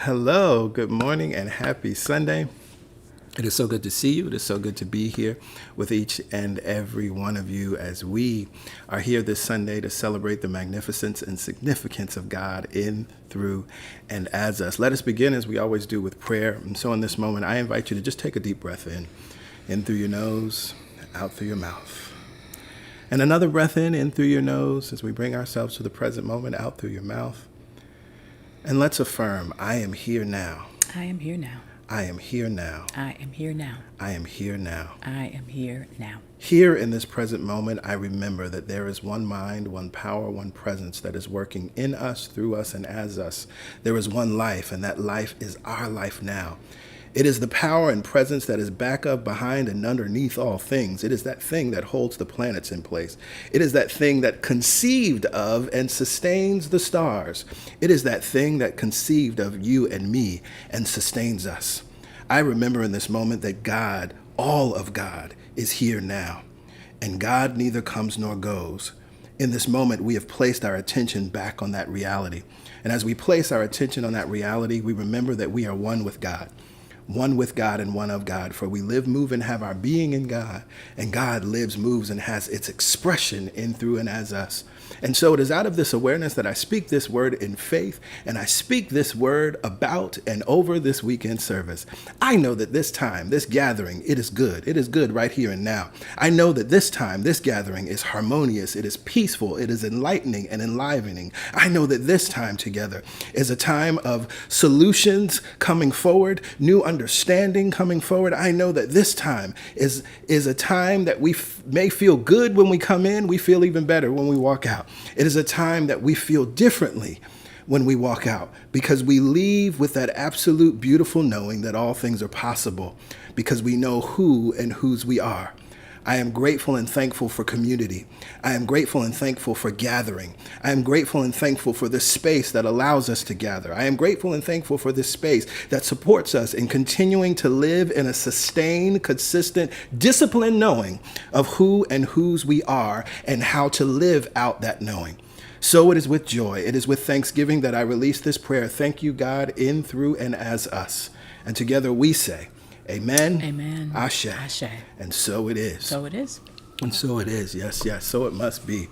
Hello, good morning, and happy Sunday. It is so good to see you. It is so good to be here with each and every one of you as we are here this Sunday to celebrate the magnificence and significance of God in, through, and as us. Let us begin as we always do with prayer. And so in this moment, I invite you to just take a deep breath in through your nose, out through your mouth. And another breath in through your nose as we bring ourselves to the present moment, out through your mouth. And let's affirm, I am here now. I am here now. I am here now. I am here now. I am here now. I am here now. Here in this present moment, I remember that there is one mind, one power, one presence that is working in us, through us, and as us. There is one life, and that life is our life now. It is the power and presence that is back of, behind, and underneath all things. It is that thing that holds the planets in place. It is that thing that conceived of and sustains the stars. It is that thing that conceived of you and me and sustains us. I remember in this moment that God, all of God, is here now. And God neither comes nor goes. In this moment, we have placed our attention back on that reality. And as we place our attention on that reality, we remember that we are one with God. One with God and one of God, for we live, move, and have our being in God, and God lives, moves, and has its expression in, through, and as us. And so it is out of this awareness that I speak this word in faith, and I speak this word about and over this weekend service. I know that this time, this gathering, it is good. It is good right here and now. I know that this time, this gathering is harmonious, it is peaceful, it is enlightening and enlivening. I know that this time together is a time of solutions coming forward, new understanding coming forward. I know that this time is a time that we may feel good when we come in, we feel even better when we walk out. It is a time that we feel differently when we walk out, because we leave with that absolute beautiful knowing that all things are possible, because we know who and whose we are. I am grateful and thankful for community. I am grateful and thankful for gathering. I am grateful and thankful for this space that allows us to gather. I am grateful and thankful for this space that supports us in continuing to live in a sustained, consistent, disciplined knowing of who and whose we are and how to live out that knowing. So it is with joy, it is with thanksgiving that I release this prayer. Thank you, God, in, through, and as us. And together we say, Amen. Amen. Ashe. Ashe. And so it is. So it is. And so it is. Yes, yes. So it must be.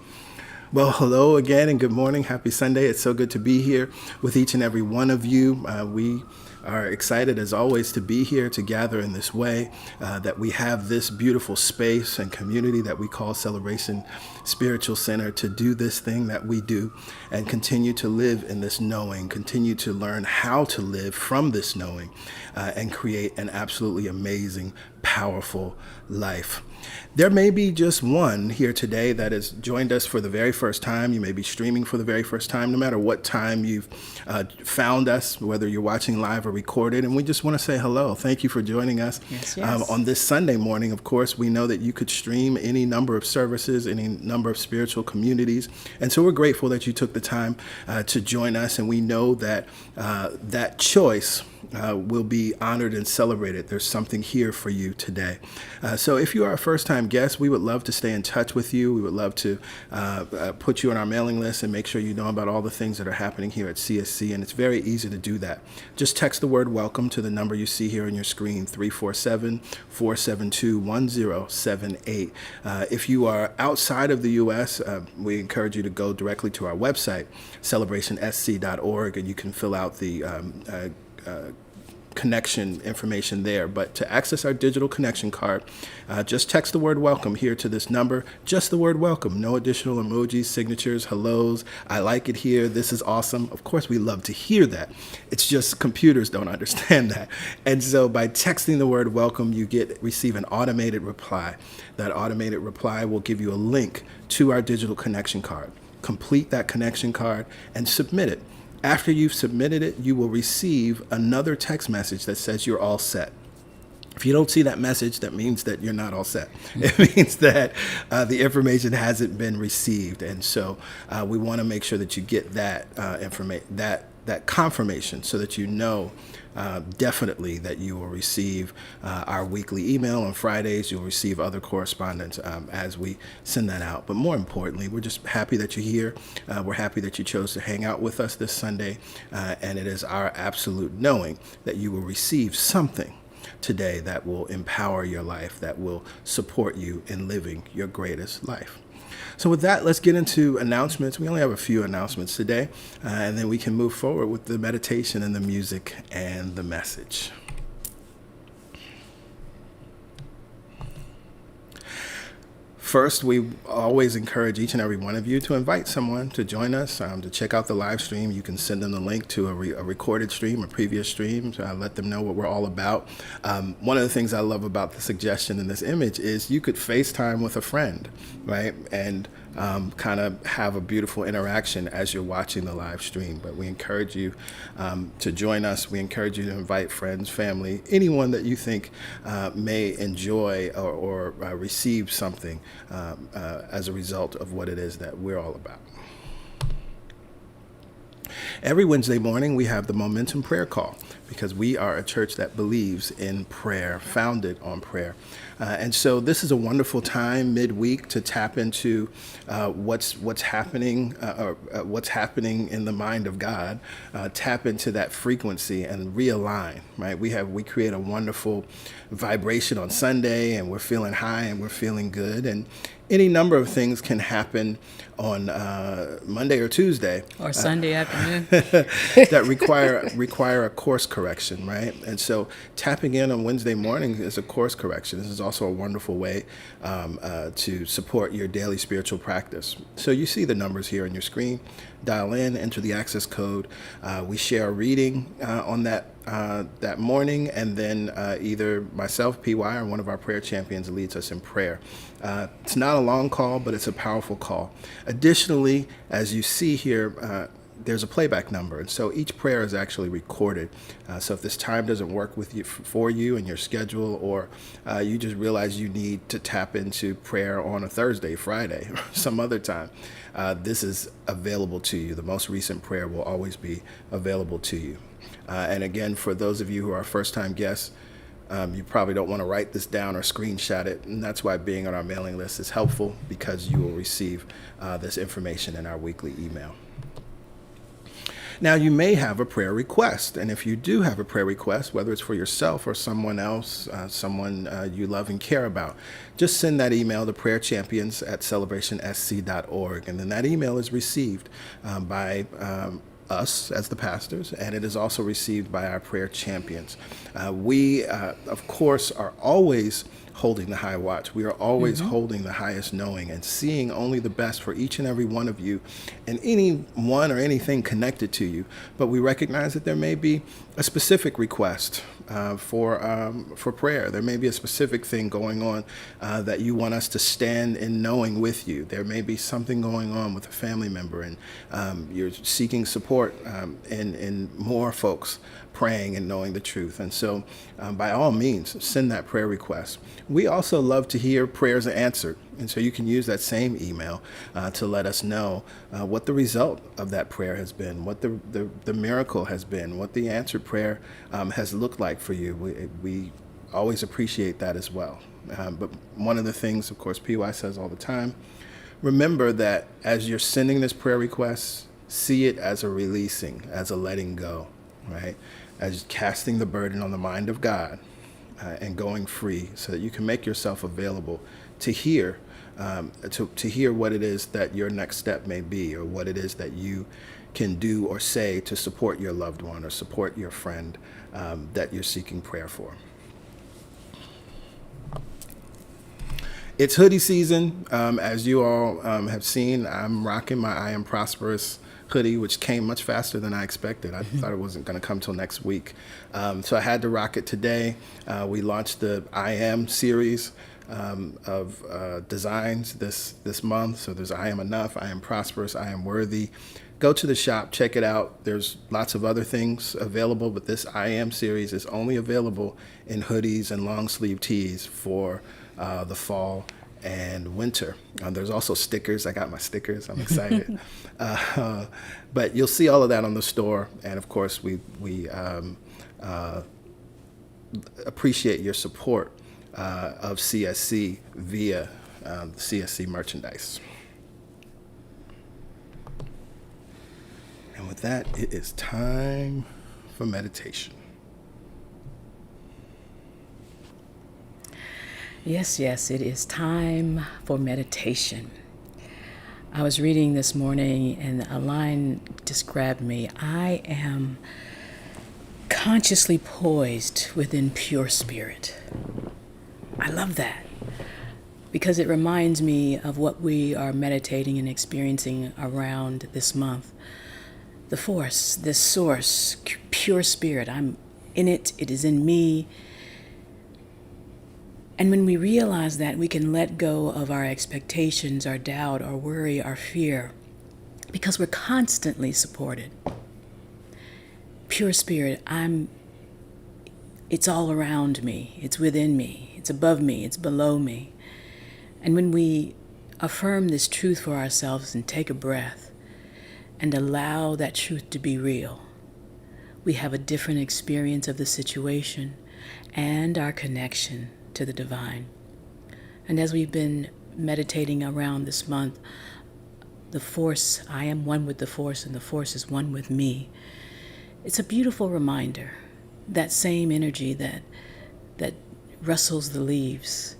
Well, hello again and good morning. Happy Sunday. It's so good to be here with each and every one of you. We are excited as always to be here to gather in this way, that we have this beautiful space and community that we call Celebration Spiritual Center to do this thing that we do and continue to live in this knowing, continue to learn how to live from this knowing, and create an absolutely amazing, powerful life. There may be just one here today that has joined us for the very first time. You may be streaming for the very first time, no matter what time you've found us, whether you're watching live or recorded. And we just want to say hello. Thank you for joining us. Yes, yes. On this Sunday morning. Of course, we know that you could stream any number of services, any number of spiritual communities. And so we're grateful that you took the time to join us. And we know that that choice will be honored and celebrated. There's something here for you today. So if you are a first-time guest, we would love to stay in touch with you. We would love to put you on our mailing list and make sure you know about all the things that are happening here at CSC. And it's very easy to do that. Just text the word welcome to the number you see here on your screen, 347-472-1078. If you are outside of the U.S., we encourage you to go directly to our website, celebrationsc.org, and you can fill out the connection information there. But to access our digital connection card, just text the word welcome here to this number, just the word welcome, no additional emojis, signatures, hellos, I like it here, this is awesome. Of course, we love to hear that. It's just computers don't understand that. And so by texting the word welcome, you receive an automated reply. That automated reply will give you a link to our digital connection card. Complete that connection card and submit it. After you've submitted it, you will receive another text message that says you're all set. If you don't see that message, that means that you're not all set. It means that the information hasn't been received. And so we want to make sure that you get that information, that that confirmation so that you know definitely that you will receive our weekly email on Fridays. You'll receive other correspondence as we send that out. But more importantly, we're just happy that you're here. We're happy that you chose to hang out with us this Sunday. And it is our absolute knowing that you will receive something today that will empower your life, that will support you in living your greatest life. So with that, let's get into announcements. We only have a few announcements today, and then we can move forward with the meditation and the music and the message. First, we always encourage each and every one of you to invite someone to join us, to check out the live stream. You can send them the link to a recorded stream, a previous stream, to let them know what we're all about. One of the things I love about the suggestion in this image is you could FaceTime with a friend, right? And kind of have a beautiful interaction as you're watching the live stream. But we encourage you to join us. We encourage you to invite friends, family, anyone that you think may enjoy or receive something as a result of what it is that we're all about. Every Wednesday morning, we have the Momentum Prayer Call because we are a church that believes in prayer, founded on prayer. And so this is a wonderful time midweek to tap into what's happening in the mind of God, tap into that frequency and realign, right? We create a wonderful vibration on Sunday, and we're feeling high and we're feeling good. And any number of things can happen on Monday or Tuesday. Or Sunday afternoon. that require a course correction, right? And so tapping in on Wednesday morning is a course correction. This is also a wonderful way to support your daily spiritual practice. So you see the numbers here on your screen. Dial in, enter the access code. We share a reading on that morning, and then either myself, PY, or one of our prayer champions leads us in prayer. It's not a long call, but it's a powerful call. Additionally, as you see here, there's a playback number, and so each prayer is actually recorded. So if this time doesn't work with you for you and your schedule, or you just realize you need to tap into prayer on a Thursday, Friday, or some other time, this is available to you. The most recent prayer will always be available to you. And again, for those of you who are first-time guests, you probably don't want to write this down or screenshot it, and that's why being on our mailing list is helpful, because you will receive this information in our weekly email. Now, you may have a prayer request, and if you do have a prayer request, whether it's for yourself or someone else, someone you love and care about, just send that email to prayerchampions@celebrationsc.org, and then that email is received by us as the pastors, and it is also received by our prayer champions. We, of course, are always holding the high watch. We are always holding the highest knowing and seeing only the best for each and every one of you and anyone or anything connected to you. But we recognize that there may be a specific request for prayer. There may be a specific thing going on that you want us to stand in knowing with you. There may be something going on with a family member, and you're seeking support in more folks praying and knowing the truth. And so by all means, send that prayer request. We also love to hear prayers answered. And so you can use that same email to let us know what the result of that prayer has been, what the miracle has been, what the answered prayer has looked like for you. We always appreciate that as well. But one of the things, of course, PY says all the time, remember that as you're sending this prayer request, see it as a releasing, as a letting go, right? As casting the burden on the mind of God and going free, so that you can make yourself available to hear to hear what it is that your next step may be, or what it is that you can do or say to support your loved one or support your friend that you're seeking prayer for. It's hoodie season. As you all have seen, I'm rocking my I Am Prosperous hoodie, which came much faster than I expected. I thought it wasn't going to come till next week. So I had to rock it today. We launched the I Am series of designs this month. So there's I Am Enough, I Am Prosperous, I Am Worthy. Go to the shop, check it out. There's lots of other things available, but this I Am series is only available in hoodies and long sleeve tees for the fall and winter. There's also stickers. I got my stickers. I'm excited. But you'll see all of that on the store. And of course, we appreciate your support of CSC via the CSC merchandise. And with that, it is time for meditation. Yes, it is time for meditation. I was reading this morning and a line just grabbed me. I am consciously poised within pure spirit. I love that because it reminds me of what we are meditating and experiencing around this month. The force, this source, pure spirit. I'm in it. It is in me. And when we realize that, we can let go of our expectations, our doubt, our worry, our fear, because we're constantly supported. Pure spirit, it's all around me. It's within me. It's above me. It's below me. And when we affirm this truth for ourselves and take a breath and allow that truth to be real, we have a different experience of the situation and our connection to the divine. And as we've been meditating around this month, the force, I am one with the force and the force is one with me. It's a beautiful reminder, that same energy that rustles the leaves,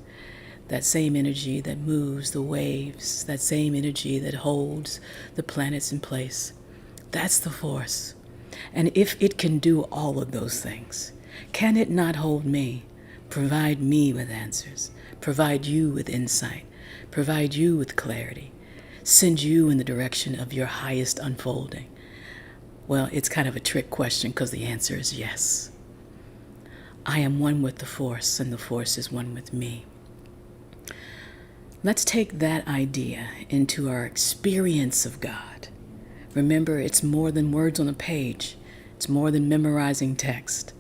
that same energy that moves the waves, that same energy that holds the planets in place. That's the force. And if it can do all of those things, can it not hold me, provide me with answers, provide you with insight, provide you with clarity, send you in the direction of your highest unfolding? Well, it's kind of a trick question because the answer is yes. I am one with the force and the force is one with me. Let's take that idea into our experience of God. Remember, it's more than words on a page. It's more than memorizing text.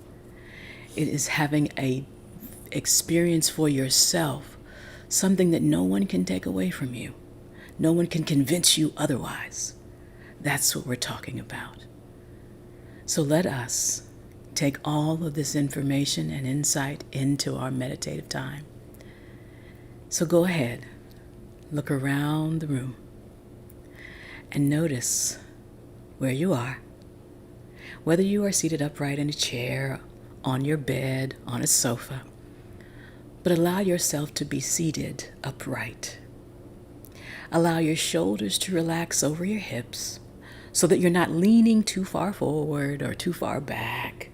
It is having a experience for yourself, something that no one can take away from you. No one can convince you otherwise. That's what we're talking about. So let us take all of this information and insight into our meditative time. So go ahead, look around the room, and notice where you are. Whether you are seated upright in a chair, on your bed, on a sofa, but allow yourself to be seated upright. Allow your shoulders to relax over your hips so that you're not leaning too far forward or too far back.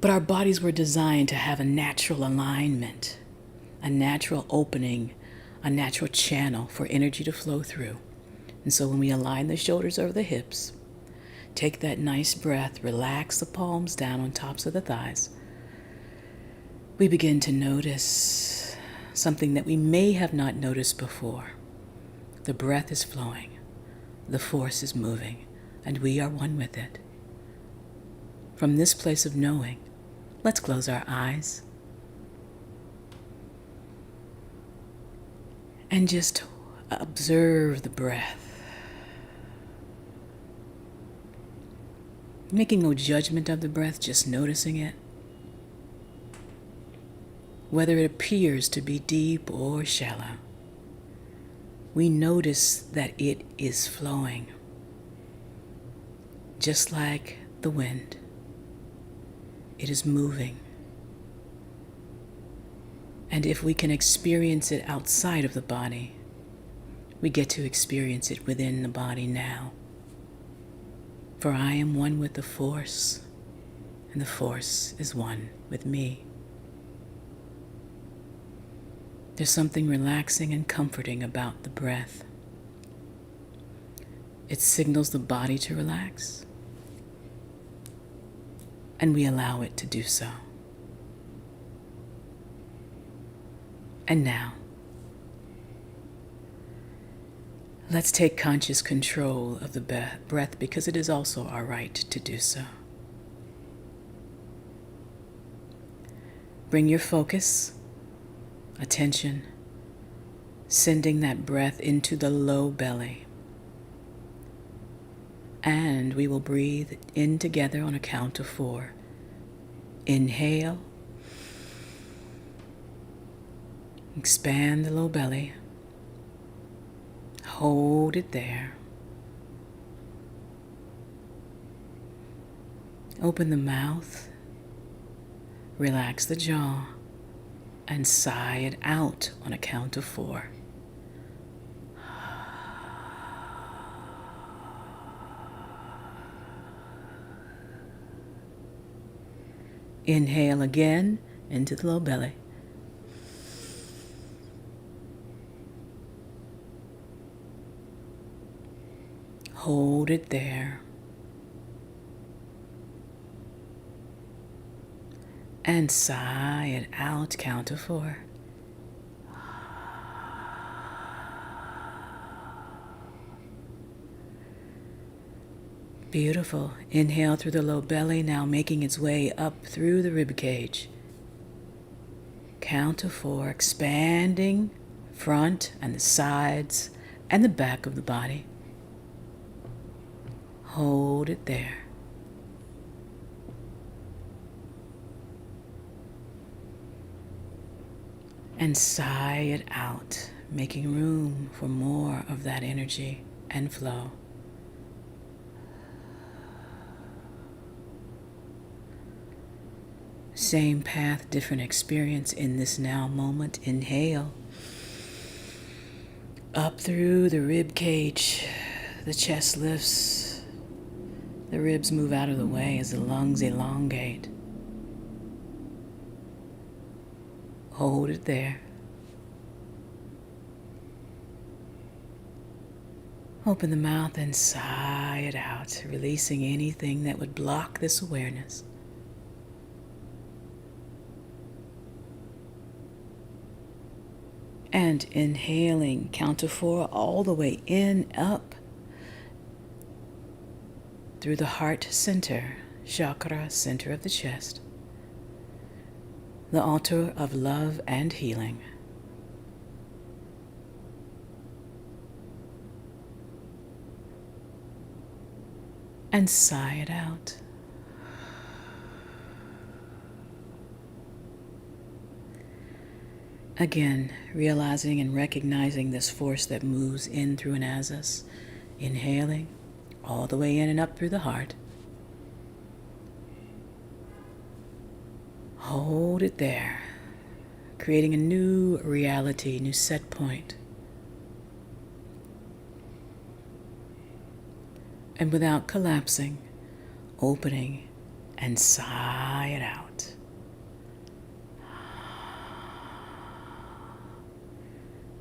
But our bodies were designed to have a natural alignment, a natural opening, a natural channel for energy to flow through. And so when we align the shoulders over the hips, take that nice breath, relax the palms down on tops of the thighs, we begin to notice something that we may have not noticed before. The breath is flowing, the force is moving, and we are one with it. From this place of knowing, let's close our eyes and just observe the breath, making no judgment of the breath, just noticing it. Whether it appears to be deep or shallow, we notice that it is flowing, just like the wind. It is moving. And if we can experience it outside of the body, we get to experience it within the body now. For I am one with the force, and the force is one with me. There's something relaxing and comforting about the breath. It signals the body to relax, and we allow it to do so. And now, let's take conscious control of the breath because it is also our right to do so. Bring your focus, attention, sending that breath into the low belly. And we will breathe in together on a count of 4. Inhale. Expand the low belly. Hold it there. Open the mouth. Relax the jaw. And sigh it out on a count of 4. Inhale again into the low belly. Hold it there. And sigh it out, count of 4. Beautiful. Inhale through the low belly, now making its way up through the rib cage. Count of 4, expanding front and the sides and the back of the body. Hold it there. And sigh it out, making room for more of that energy and flow. Same path, different experience in this now moment. Inhale. Up through the rib cage, the chest lifts. The ribs move out of the way as the lungs elongate. Hold it there. Open the mouth and sigh it out, releasing anything that would block this awareness. And inhaling, count to 4 all the way in, up through the heart center, chakra, center of the chest, the altar of love and healing. And sigh it out. Again, realizing and recognizing this force that moves in through and as us. Inhaling all the way in and up through the heart. Hold it there, creating a new reality, new set point. And without collapsing, opening and sigh it out.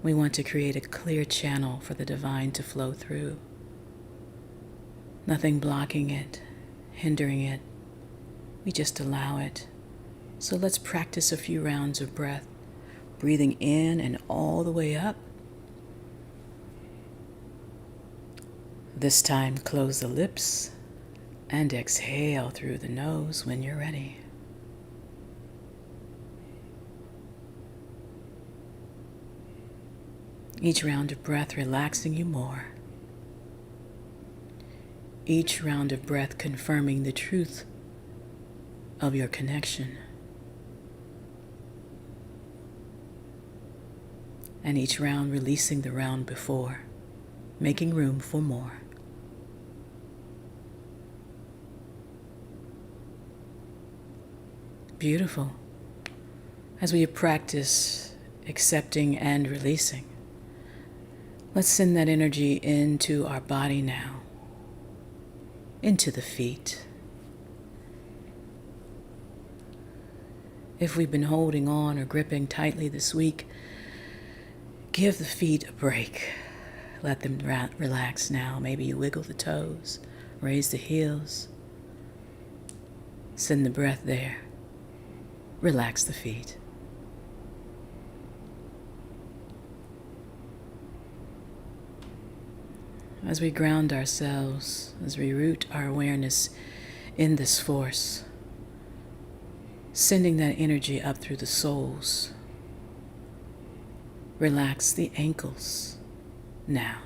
We want to create a clear channel for the divine to flow through. Nothing blocking it, hindering it. We just allow it. So let's practice a few rounds of breath, breathing in and all the way up. This time, close the lips and exhale through the nose when you're ready. Each round of breath relaxing you more. Each round of breath confirming the truth of your connection. And each round releasing the round before, making room for more. Beautiful. As we practice accepting and releasing, let's send that energy into our body now, into the feet. If we've been holding on or gripping tightly this week, give the feet a break. Let them relax now. Maybe you wiggle the toes, raise the heels. Send the breath there. Relax the feet. As we ground ourselves, as we root our awareness in this force, sending that energy up through the soles, Relax the ankles now.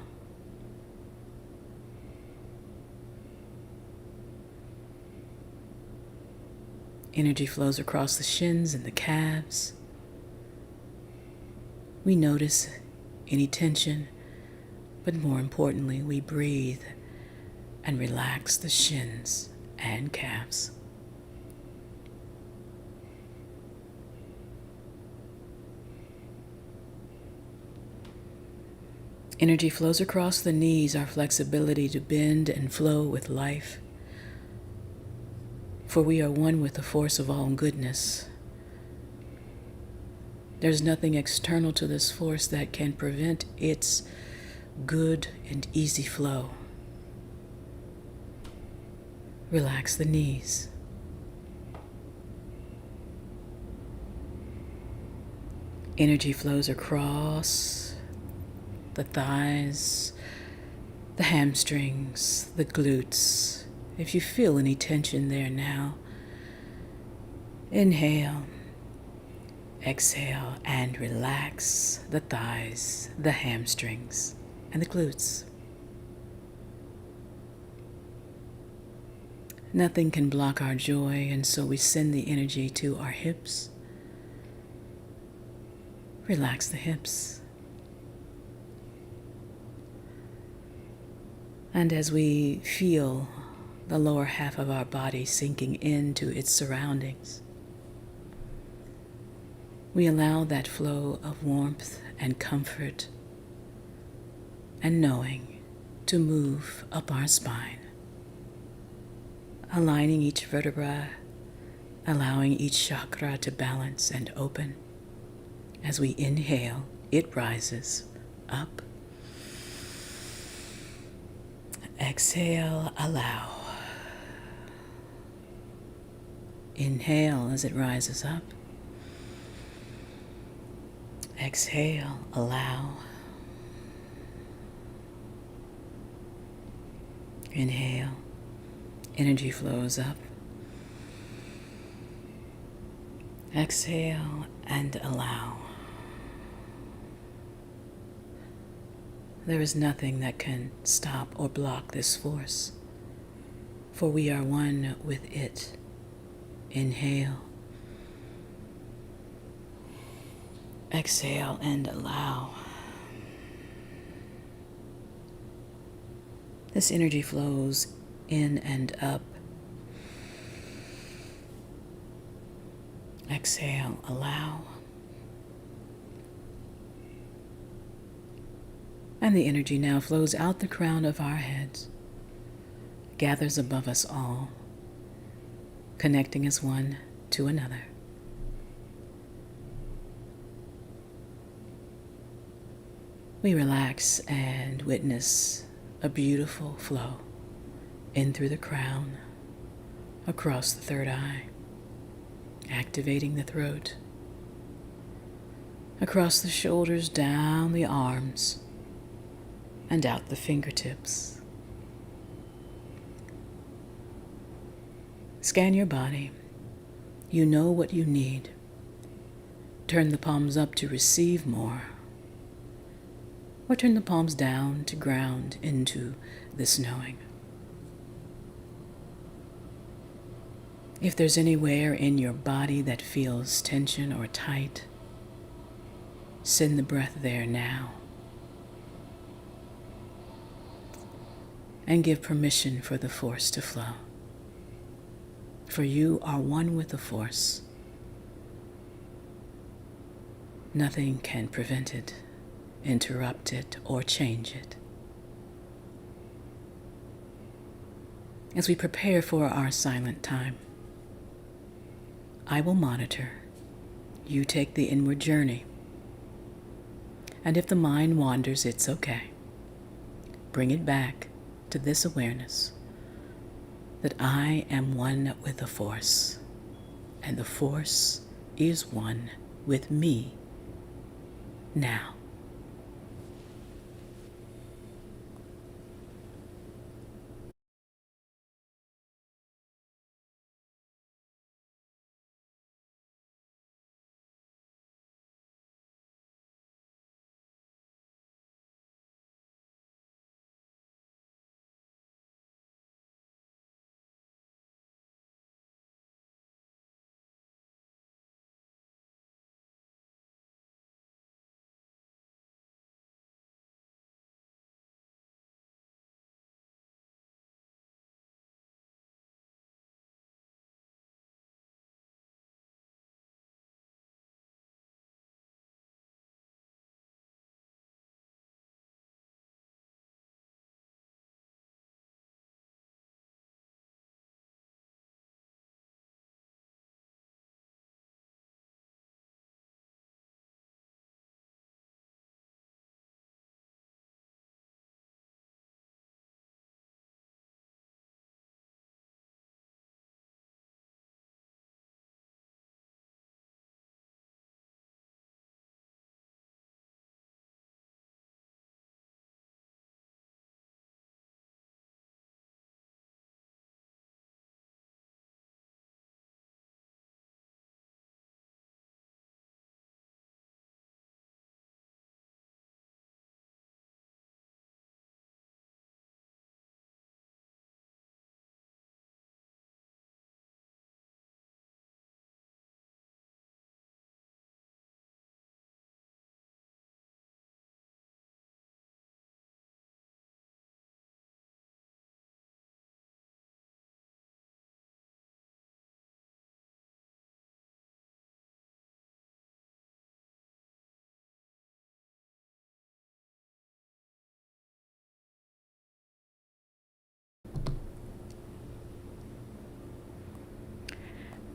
Energy flows across the shins and the calves. We notice any tension, but more importantly, we breathe and relax the shins and calves. Energy flows across the knees, our flexibility to bend and flow with life. For we are one with the force of all goodness. There's nothing external to this force that can prevent its good and easy flow. Relax the knees. Energy flows across the thighs, the hamstrings, the glutes. If you feel any tension there now, inhale, exhale, and relax the thighs, the hamstrings, and the glutes. Nothing can block our joy, and so we send the energy to our hips. Relax the hips. And as we feel the lower half of our body sinking into its surroundings, we allow that flow of warmth and comfort and knowing to move up our spine, aligning each vertebra, allowing each chakra to balance and open. As we inhale, it rises up. Exhale, allow. Inhale as it rises up. Exhale, allow. Inhale, energy flows up. Exhale and allow. There is nothing that can stop or block this force, for we are one with it. Inhale. Exhale and allow. This energy flows in and up. Exhale, allow. And the energy now flows out the crown of our heads, gathers above us all, connecting us one to another. We relax and witness a beautiful flow in through the crown, across the third eye, activating the throat, across the shoulders, down the arms, and out the fingertips. Scan your body. You know what you need. Turn the palms up to receive more, or turn the palms down to ground into this knowing. If there's anywhere in your body that feels tension or tight, send the breath there now. And give permission for the force to flow. For you are one with the force. Nothing can prevent it, interrupt it, or change it. As we prepare for our silent time, I will monitor. You take the inward journey. And if the mind wanders, it's okay. Bring it back to this awareness that I am one with the force, and the force is one with me now.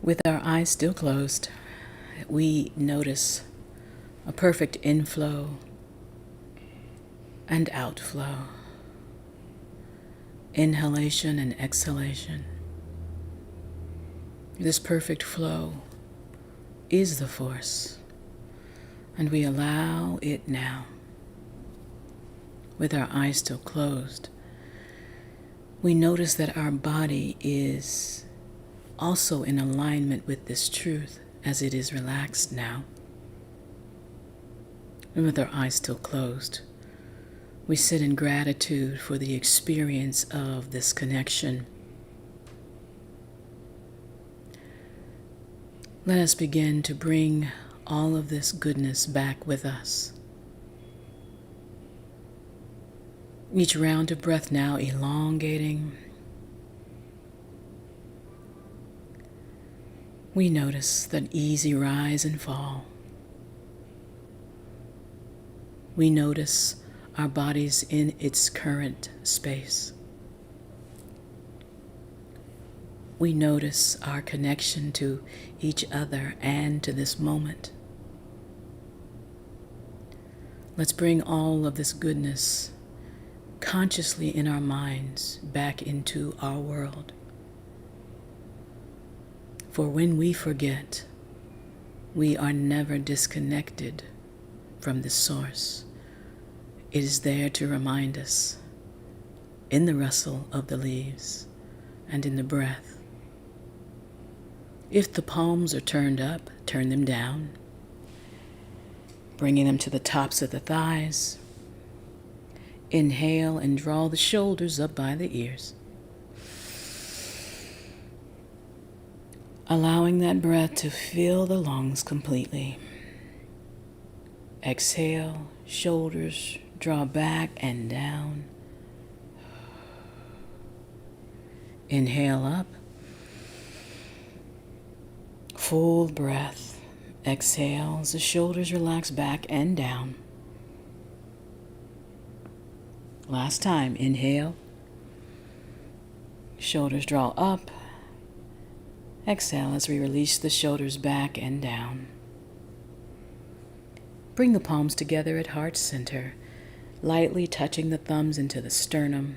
With our eyes still closed, we notice a perfect inflow and outflow, inhalation and exhalation. This perfect flow is the force, and we allow it now. With our eyes still closed, we notice that our body is also in alignment with this truth as it is relaxed now. And with our eyes still closed, we sit in gratitude for the experience of this connection. Let us begin to bring all of this goodness back with us. Each round of breath now elongating. We notice that easy rise and fall. We notice our bodies in its current space. We notice our connection to each other and to this moment. Let's bring all of this goodness consciously in our minds back into our world. For when we forget, we are never disconnected from the source. It is there to remind us in the rustle of the leaves and in the breath. If the palms are turned up, turn them down, bringing them to the tops of the thighs. Inhale and draw the shoulders up by the ears. Allowing that breath to fill the lungs completely. Exhale, shoulders draw back and down. Inhale up. Full breath. Exhale as the shoulders relax back and down. Last time, inhale. Shoulders draw up. Exhale as we release the shoulders back and down. Bring the palms together at heart center, lightly touching the thumbs into the sternum.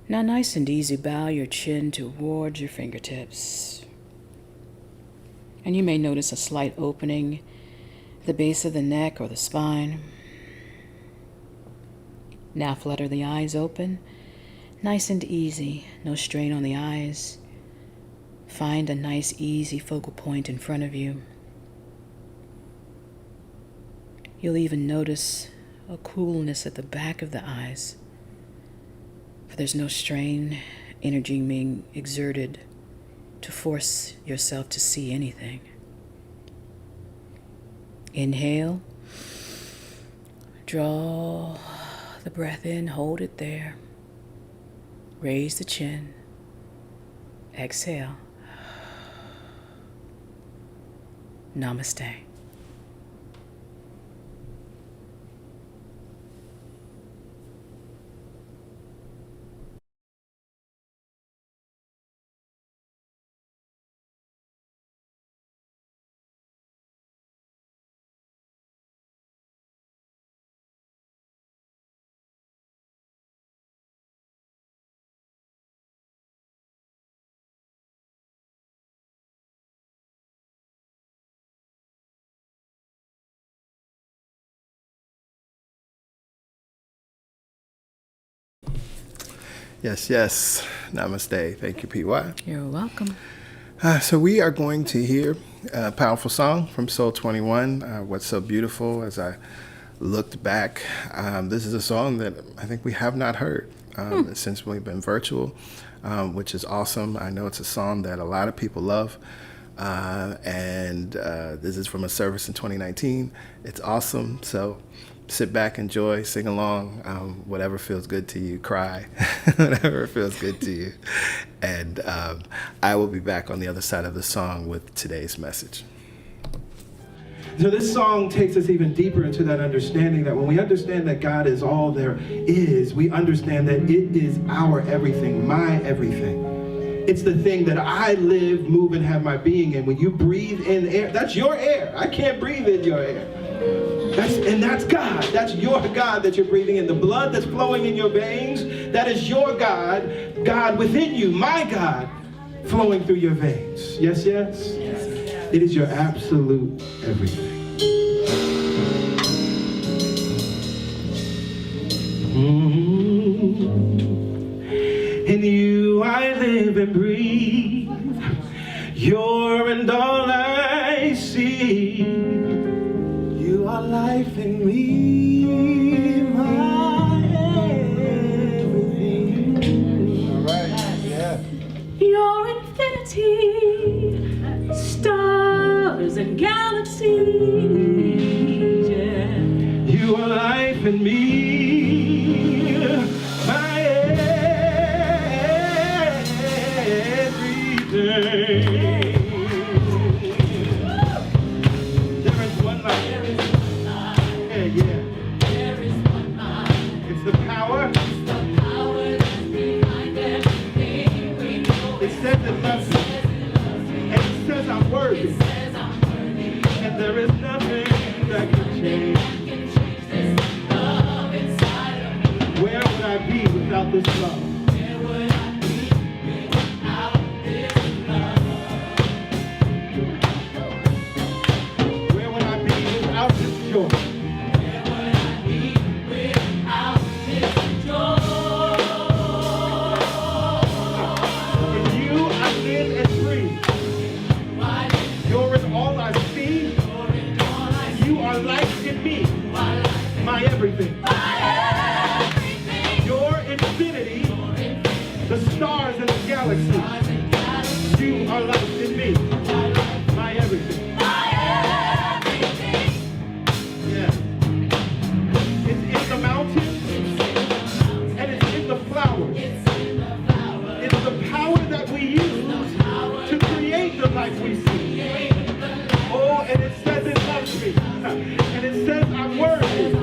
Now nice and easy, bow your chin towards your fingertips. And you may notice a slight opening at the base of the neck or the spine. Now flutter the eyes open, nice and easy, no strain on the eyes. Find a nice, easy focal point in front of you. You'll even notice a coolness at the back of the eyes, for there's no strain, energy being exerted to force yourself to see anything. Inhale, draw the breath in, hold it there. Raise the chin. Exhale. Namaste. Yes, yes. Namaste. Thank you, PY. You're welcome. So we are going to hear a powerful song from Soul 21, What's So Beautiful. As I looked back, this is a song that I think we have not heard since we've been virtual, which is awesome. I know it's a song that a lot of people love. And this is from a service in 2019. It's awesome. So sit back, enjoy, sing along, whatever feels good to you, cry, whatever feels good to you. And I will be back on the other side of the song with today's message. So this song takes us even deeper into that understanding that when we understand that God is all there is, we understand that it is our everything, my everything. It's the thing that I live, move, and have my being in. When you breathe in air, that's your air. I can't breathe in your air. That's God. That's your God that you're breathing in. The blood that's flowing in your veins, that is your God. God within you, my God, flowing through your veins. Yes, yes? Yes. It is your absolute everything. In you I live and breathe. You're and all I see. You are life in me, my everything. All right, yeah. Your infinity, stars and galaxies. Yeah. You are life in me, my everything. There is one life. Yeah. There is one mind. It's the power. It's the power that's behind everything we know. It says it loves me. And it says I'm worthy. It says I'm worthy. And there is nothing that can change. This love inside of me. Where would I be without this love? Where would I be without this love? Where would I be without this joy? Where would I be without this joy? In you I live and breathe. You're in all I see. You are life in me. My everything. Your infinity. The stars and the galaxies. You are life in me. My everything. Yeah. It's in the mountains. And it's in the flowers. It's the power that we use to create the life we see. Oh, and it says it loves me. And it says I'm worthy.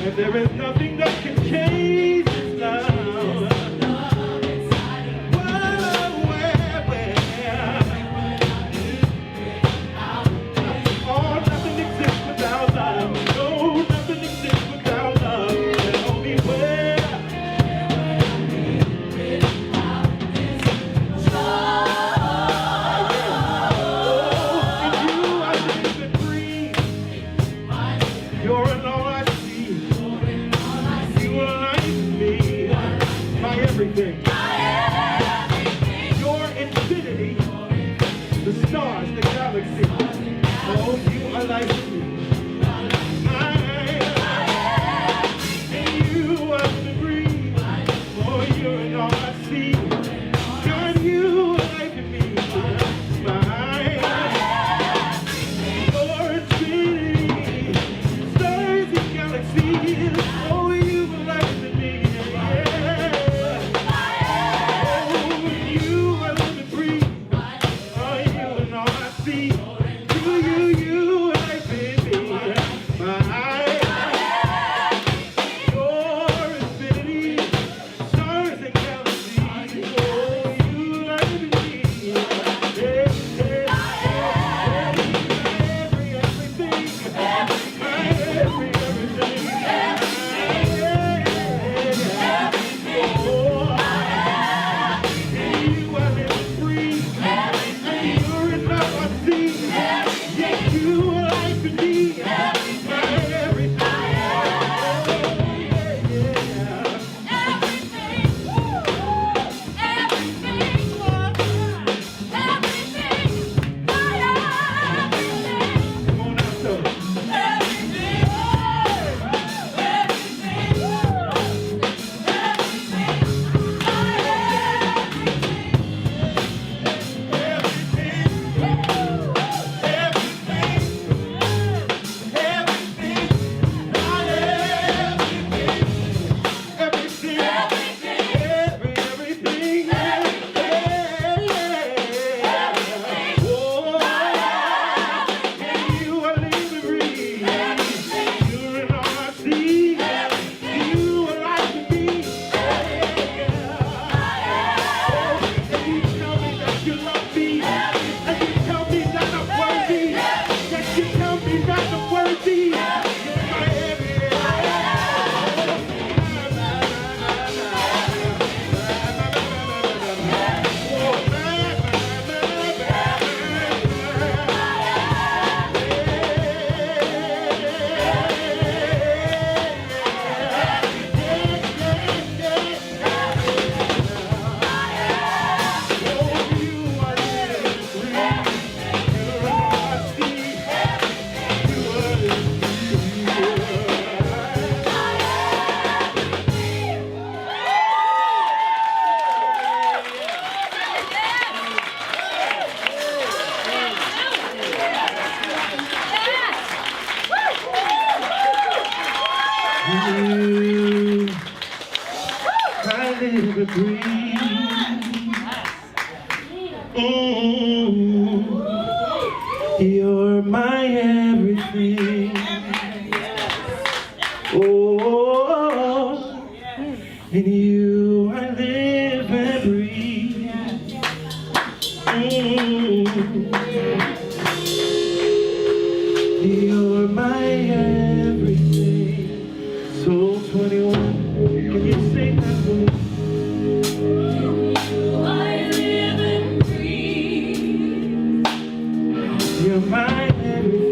And there is nothing that can change this love. Oh, nothing exists without love. No, nothing exists without love. Tell me where. You're in all I see. You are life in me. My everything. Your infinity. The stars, the galaxy. Oh, you are life in me. And you are the breeze. Oh, you're in all I see. God, you are life in me. Your infinity. Stars and galaxies. Oh, you are life in me. Oh, you are the breeze. Oh, you and all I see. You are life in me. Your infinity, stars and galaxies. You're my everything. Oh, in you I live and breathe. You're my everything. Soul 21. Can you sing that for me? You're my everything.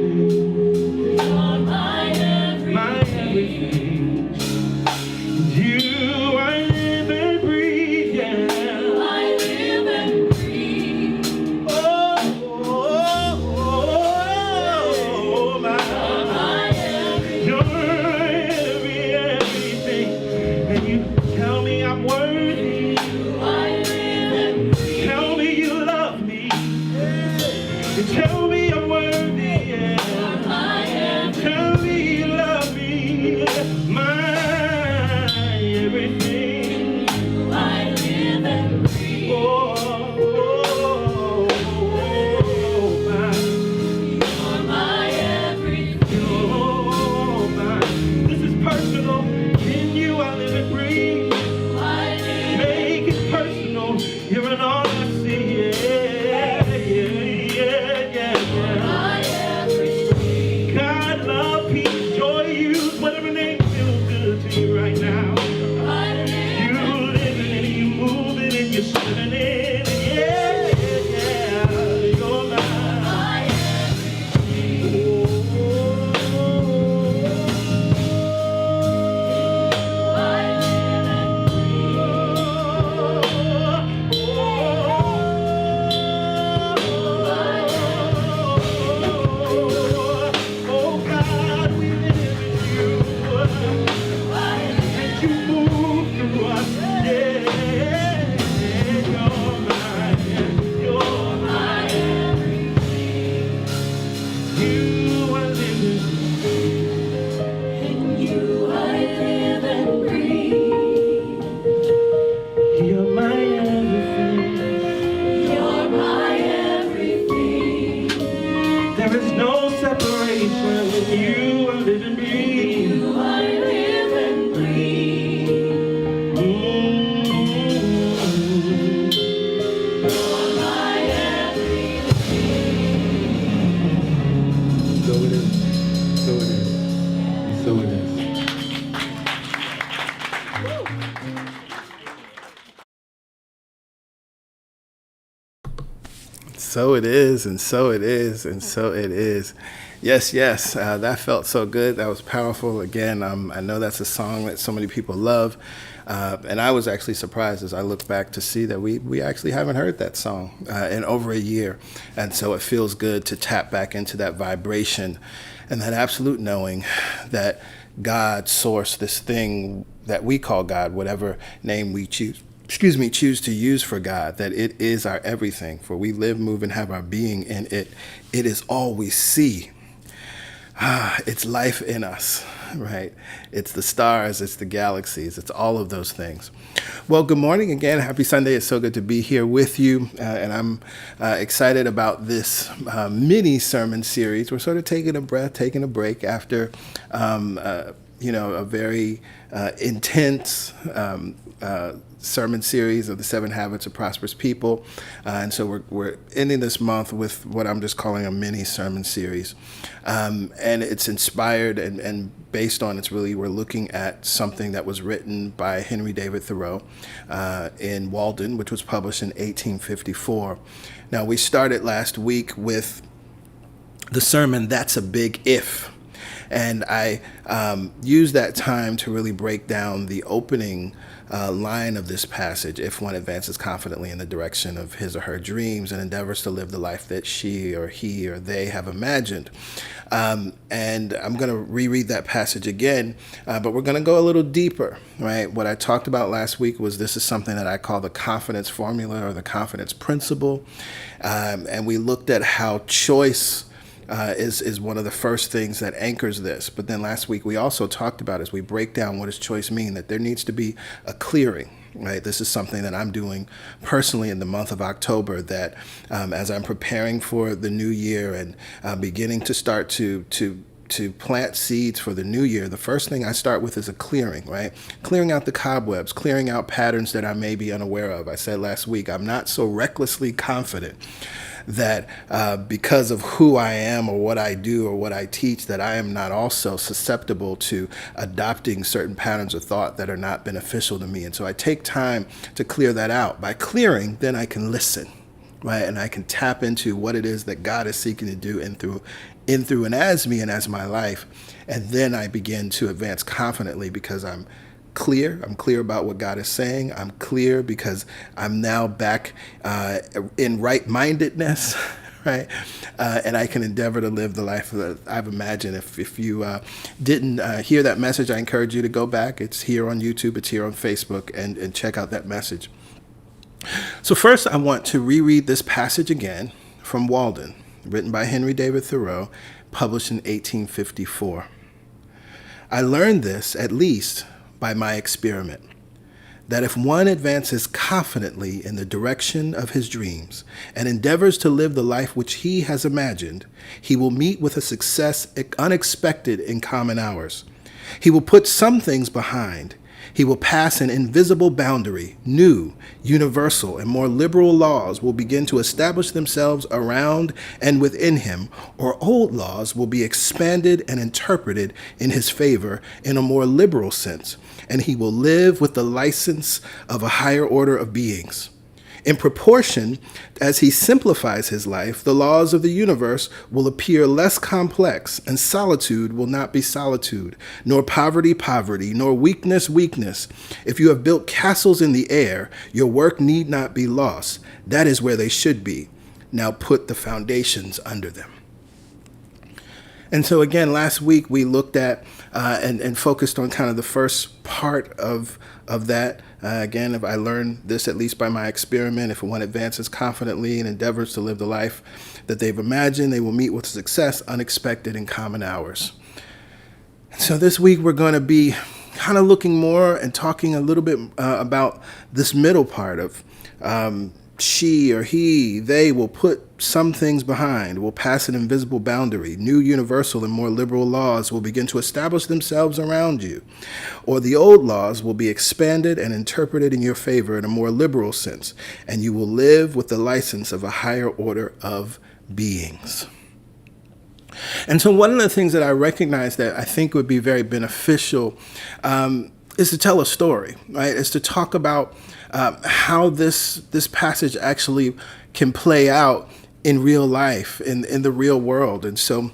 You're my everything. My everything. You, I live and breathe, yeah. You, I live and breathe. Oh, oh, oh, oh, my everything. You're everything. And you tell me I'm worthy. You, I live and breathe. Tell me you love me. You tell me I'm worthy, yeah. Tell me you love me, my everything. I live and breathe. Oh, oh, oh, my. You're my everything. You're my. This is personal. In you I live and breathe. I live. Make it personal. You're in all I see, yeah, yeah, yeah. My everything. God, love, peace, joy, use whatever name feels good to you right now. You living and you moving and you're swimming in, yeah, yeah, yeah. You're my everything. I live and oh God, we live in you. And you move through us. Yeah, you're my everything. You are living. In you I live and breathe. You're my everything. You're my everything. There is no separation when you are living, breathe. You I live and breathe. You're my everything. So it is. So it is. So it is. So it is, and so it is, and so it is. Yes, yes, that felt so good. That was powerful. Again, I know that's a song that so many people love. And I was actually surprised as I looked back to see that we actually haven't heard that song in over a year. And so it feels good to tap back into that vibration and that absolute knowing that God sourced this thing that we call God, whatever name we choose to use for God, that it is our everything. For we live, move, and have our being in it. It is all we see. It's life in us, right? It's the stars, it's the galaxies, it's all of those things. Well, good morning again. Happy Sunday. It's so good to be here with you. And I'm excited about this mini sermon series. We're sort of taking a breath, taking a break after, a very intense sermon series of the 7 Habits of Prosperous People. And so we're ending this month with what I'm just calling a mini sermon series. And it's inspired and based on, we're looking at something that was written by Henry David Thoreau in Walden, which was published in 1854. Now, we started last week with the sermon, That's a Big If. And I used that time to really break down the opening line of this passage. If one advances confidently in the direction of his or her dreams and endeavors to live the life that she or he or they have imagined. And I'm going to reread that passage again, but we're going to go a little deeper, right? What I talked about last week was this is something that I call the confidence formula or the confidence principle. And we looked at how choice is one of the first things that anchors this. But then last week we also talked about, as we break down what does choice mean, that there needs to be a clearing, right? This is something that I'm doing personally in the month of October, that as I'm preparing for the new year and beginning to start to plant seeds for the new year, the first thing I start with is a clearing, right? Clearing out the cobwebs, clearing out patterns that I may be unaware of. I said last week, I'm not so recklessly confident that because of who I am or what I do or what I teach, that I am not also susceptible to adopting certain patterns of thought that are not beneficial to me. And so I take time to clear that out. By clearing, then I can listen, right? And I can tap into what it is that God is seeking to do in through and as me and as my life. And then I begin to advance confidently because I'm clear. I'm clear about what God is saying. I'm clear because I'm now back in right-mindedness, right? And I can endeavor to live the life that I've imagined. If you didn't hear that message, I encourage you to go back. It's here on YouTube. It's here on Facebook, and check out that message. So first, I want to reread this passage again from Walden, written by Henry David Thoreau, published in 1854. I learned this, at least, by my experiment, that if one advances confidently in the direction of his dreams and endeavors to live the life which he has imagined, he will meet with a success unexpected in common hours. He will put some things behind. He will pass an invisible boundary. New, universal, and more liberal laws will begin to establish themselves around and within him, or old laws will be expanded and interpreted in his favor in a more liberal sense, and he will live with the license of a higher order of beings. In proportion as he simplifies his life, the laws of the universe will appear less complex, and solitude will not be solitude, nor poverty poverty, nor weakness weakness. If you have built castles in the air, your work need not be lost. That is where they should be. Now put the foundations under them. And so again, last week we looked at and focused on kind of the first part of that. Again, if I learned this, at least by my experiment, if one advances confidently and endeavors to live the life that they've imagined, they will meet with success unexpected in common hours. So this week we're going to be kind of looking more and talking a little bit about this middle part of she or he, they will put some things behind, will pass an invisible boundary. New, universal, and more liberal laws will begin to establish themselves around you. Or the old laws will be expanded and interpreted in your favor in a more liberal sense, and you will live with the license of a higher order of beings. And so one of the things that I recognize that I think would be very beneficial is to tell a story, right? Is to talk about how this passage actually can play out in real life, in the real world. And so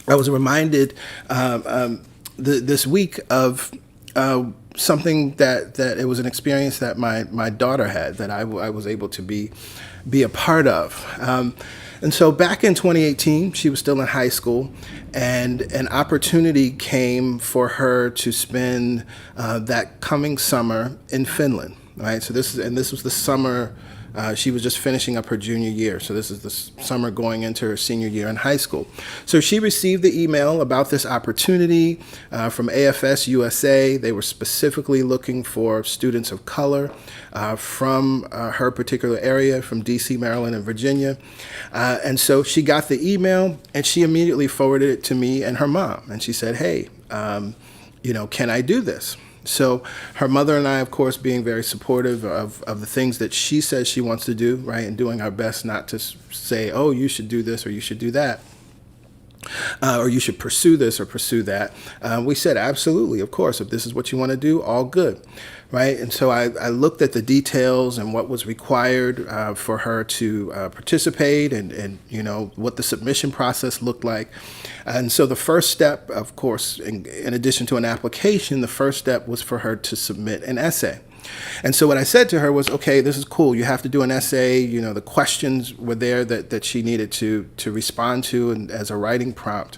I was reminded this week of something that it was an experience that my daughter had that I was able to be a part of. And so back in 2018, she was still in high school, and an opportunity came for her to spend that coming summer in Finland. Right, so this was the summer. She was just finishing up her junior year, so this is the summer going into her senior year in high school. So she received the email about this opportunity from AFS USA. They were specifically looking for students of color from her particular area, from DC, Maryland, and Virginia. And so she got the email, and she immediately forwarded it to me and her mom. And she said, hey, can I do this? So her mother and I, of course, being very supportive of the things that she says she wants to do, right, and doing our best not to say, oh, you should do this or you should do that, or you should pursue this or pursue that. We said, absolutely, of course, if this is what you want to do, all good, right? And so I looked at the details and what was required for her to participate and what the submission process looked like. And so the first step, of course, in addition to an application, the first step was for her to submit an essay. And so what I said to her was, okay, this is cool. You have to do an essay. The questions were there that she needed to respond to and as a writing prompt.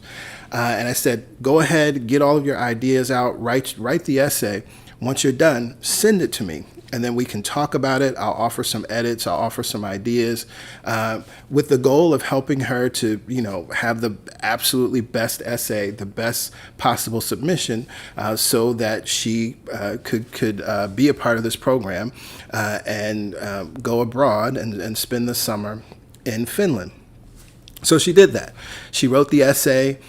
And I said, go ahead, get all of your ideas out, write the essay. Once you're done, send it to me. and then we can talk about it. I'll offer some edits. I'll offer some ideas with the goal of helping her to, have the absolutely best essay, the best possible submission so that she could be a part of this program and go abroad and spend the summer in Finland. So she did that. She wrote the essay,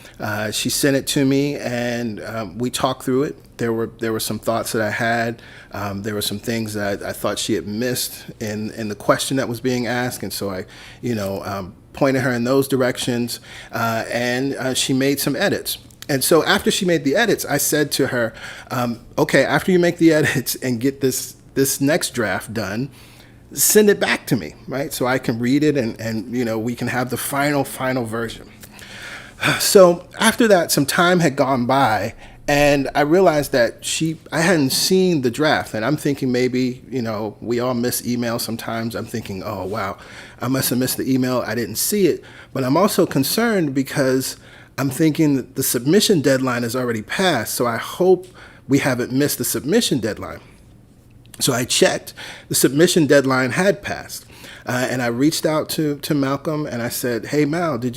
she sent it to me, and we talked through it. There were some thoughts that I had. There were some things that I thought she had missed in the question that was being asked, and so I, pointed her in those directions, and she made some edits. And so after she made the edits, I said to her, okay, after you make the edits and get this next draft done, send it back to me, right? So I can read it and we can have the final version. So after that, some time had gone by and I realized that I hadn't seen the draft, and I'm thinking maybe, we all miss email sometimes. I'm thinking, oh, wow, I must have missed the email. I didn't see it. But I'm also concerned because I'm thinking that the submission deadline has already passed. So I hope we haven't missed the submission deadline. So I checked, the submission deadline had passed, and I reached out to Malcolm and I said, hey, Mal, did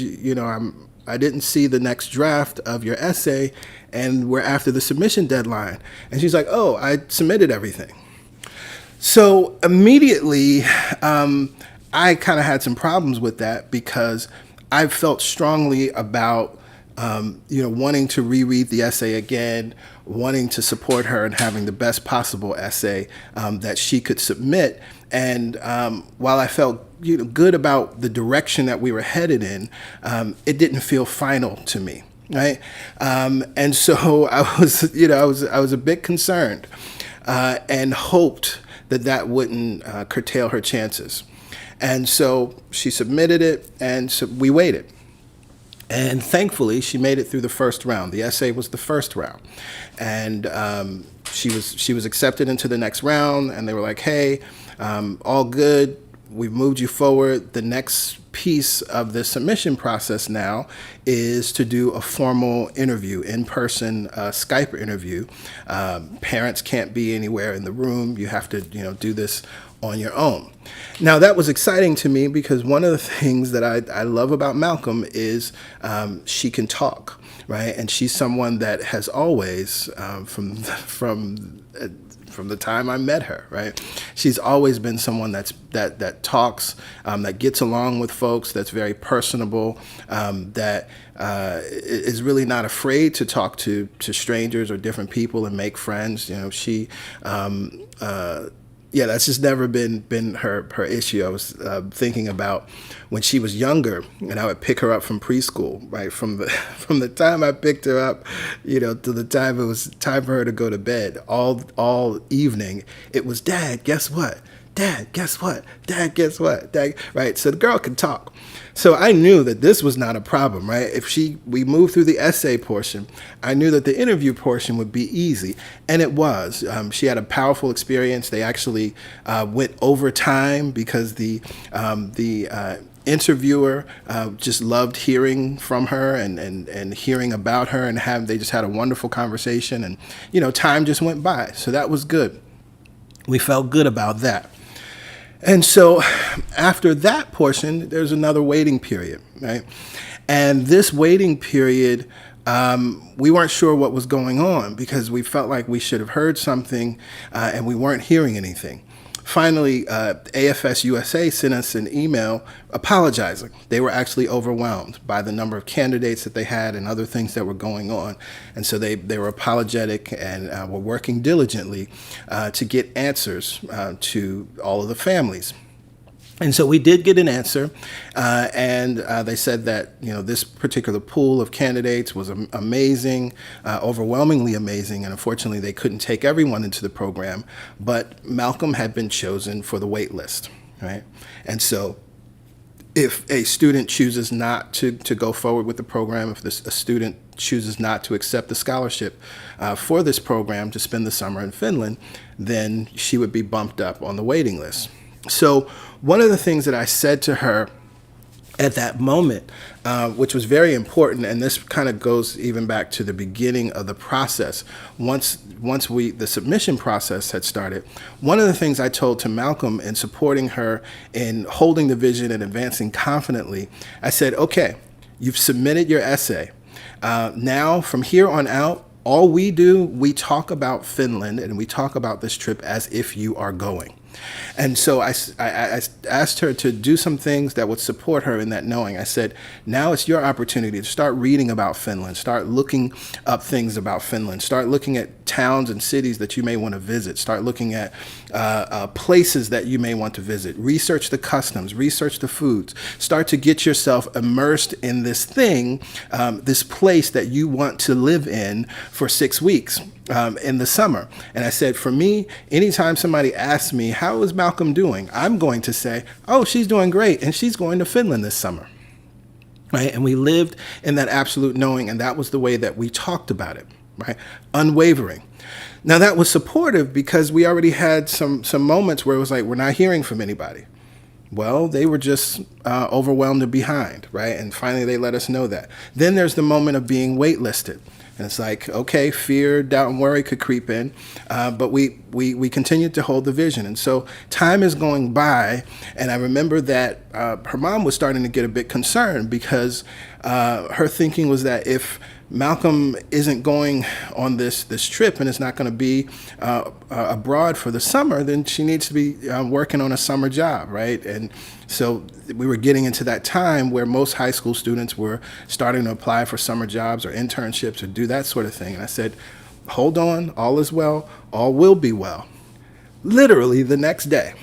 I didn't see the next draft of your essay and we're after the submission deadline. And she's like, oh, I submitted everything. So immediately, I kind of had some problems with that because I felt strongly about wanting to reread the essay again, wanting to support her and having the best possible essay that she could submit. And while I felt good about the direction that we were headed in, it didn't feel final to me, right? And so I was a bit concerned and hoped that wouldn't curtail her chances. And so she submitted it, and so we waited. And thankfully, she made it through the first round. The essay was the first round, and she was accepted into the next round. And they were like, "Hey, all good. We've moved you forward. The next piece of the submission process now is to do a formal interview, in-person Skype interview. Parents can't be anywhere in the room. You have to, do this on your own." Now, that was exciting to me because one of the things that I love about Malcolm is she can talk, right? And she's someone that has always, from the time I met her, right? She's always been someone that talks, that gets along with folks, that's very personable, that is really not afraid to talk to strangers or different people and make friends. That's just never been her issue. I was thinking about when she was younger, and I would pick her up from preschool, right? From the time I picked her up, to the time it was time for her to go to bed, all evening, it was, Dad, guess what? Dad, guess what? Dad, guess what? Dad, right? So the girl could talk. So I knew that this was not a problem, right? If we moved through the essay portion, I knew that the interview portion would be easy, and it was. She had a powerful experience. They actually went over time because the interviewer just loved hearing from her and hearing about her, and they just had a wonderful conversation, and time just went by. So that was good. We felt good about that. And so after that portion, there's another waiting period, right? And this waiting period, we weren't sure what was going on because we felt like we should have heard something and we weren't hearing anything. Finally, AFS USA sent us an email apologizing. They were actually overwhelmed by the number of candidates that they had and other things that were going on. And so they were apologetic and were working diligently to get answers to all of the families. And so we did get an answer, and they said that this particular pool of candidates was amazing, overwhelmingly amazing, and unfortunately they couldn't take everyone into the program, but Malcolm had been chosen for the wait list, right? And so if a student chooses not to go forward with the program, if a student chooses not to accept the scholarship for this program to spend the summer in Finland, then she would be bumped up on the waiting list. So one of the things that I said to her at that moment, which was very important. And this kind of goes even back to the beginning of the process. Once the submission process had started, one of the things I told to Malcolm in supporting her in holding the vision and advancing confidently, I said, okay, you've submitted your essay. Now, from here on out, all we do, we talk about Finland and we talk about this trip as if you are going. And so I asked her to do some things that would support her in that knowing. I said, now it's your opportunity to start reading about Finland, start looking up things about Finland, start looking at towns and cities that you may want to visit, start looking at places that you may want to visit, research the customs, research the foods, start to get yourself immersed in this thing, this place that you want to live in for 6 weeks. In the summer. And I said, for me, anytime somebody asks me, how is Malcolm doing? I'm going to say, oh, she's doing great. And she's going to Finland this summer. Right. And we lived in that absolute knowing. And that was the way that we talked about it. Right. Unwavering. Now, that was supportive because we already had some moments where it was like, we're not hearing from anybody. Well, they were just overwhelmed and behind. Right. And finally, they let us know that. Then there's the moment of being waitlisted. And it's like, okay, fear, doubt, and worry could creep in, but we continued to hold the vision. And so time is going by, and I remember that her mom was starting to get a bit concerned because her thinking was that if Malcolm isn't going on this trip and is not going to be abroad for the summer, then she needs to be working on a summer job, right? And so we were getting into that time where most high school students were starting to apply for summer jobs or internships or do that sort of thing. And I said, hold on, all is well, all will be well. Literally the next day.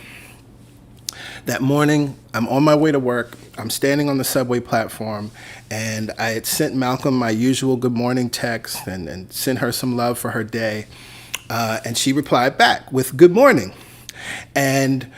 That morning, I'm on my way to work. I'm standing on the subway platform, and I had sent Malcolm my usual good morning text and sent her some love for her day. And she replied back with good morning. And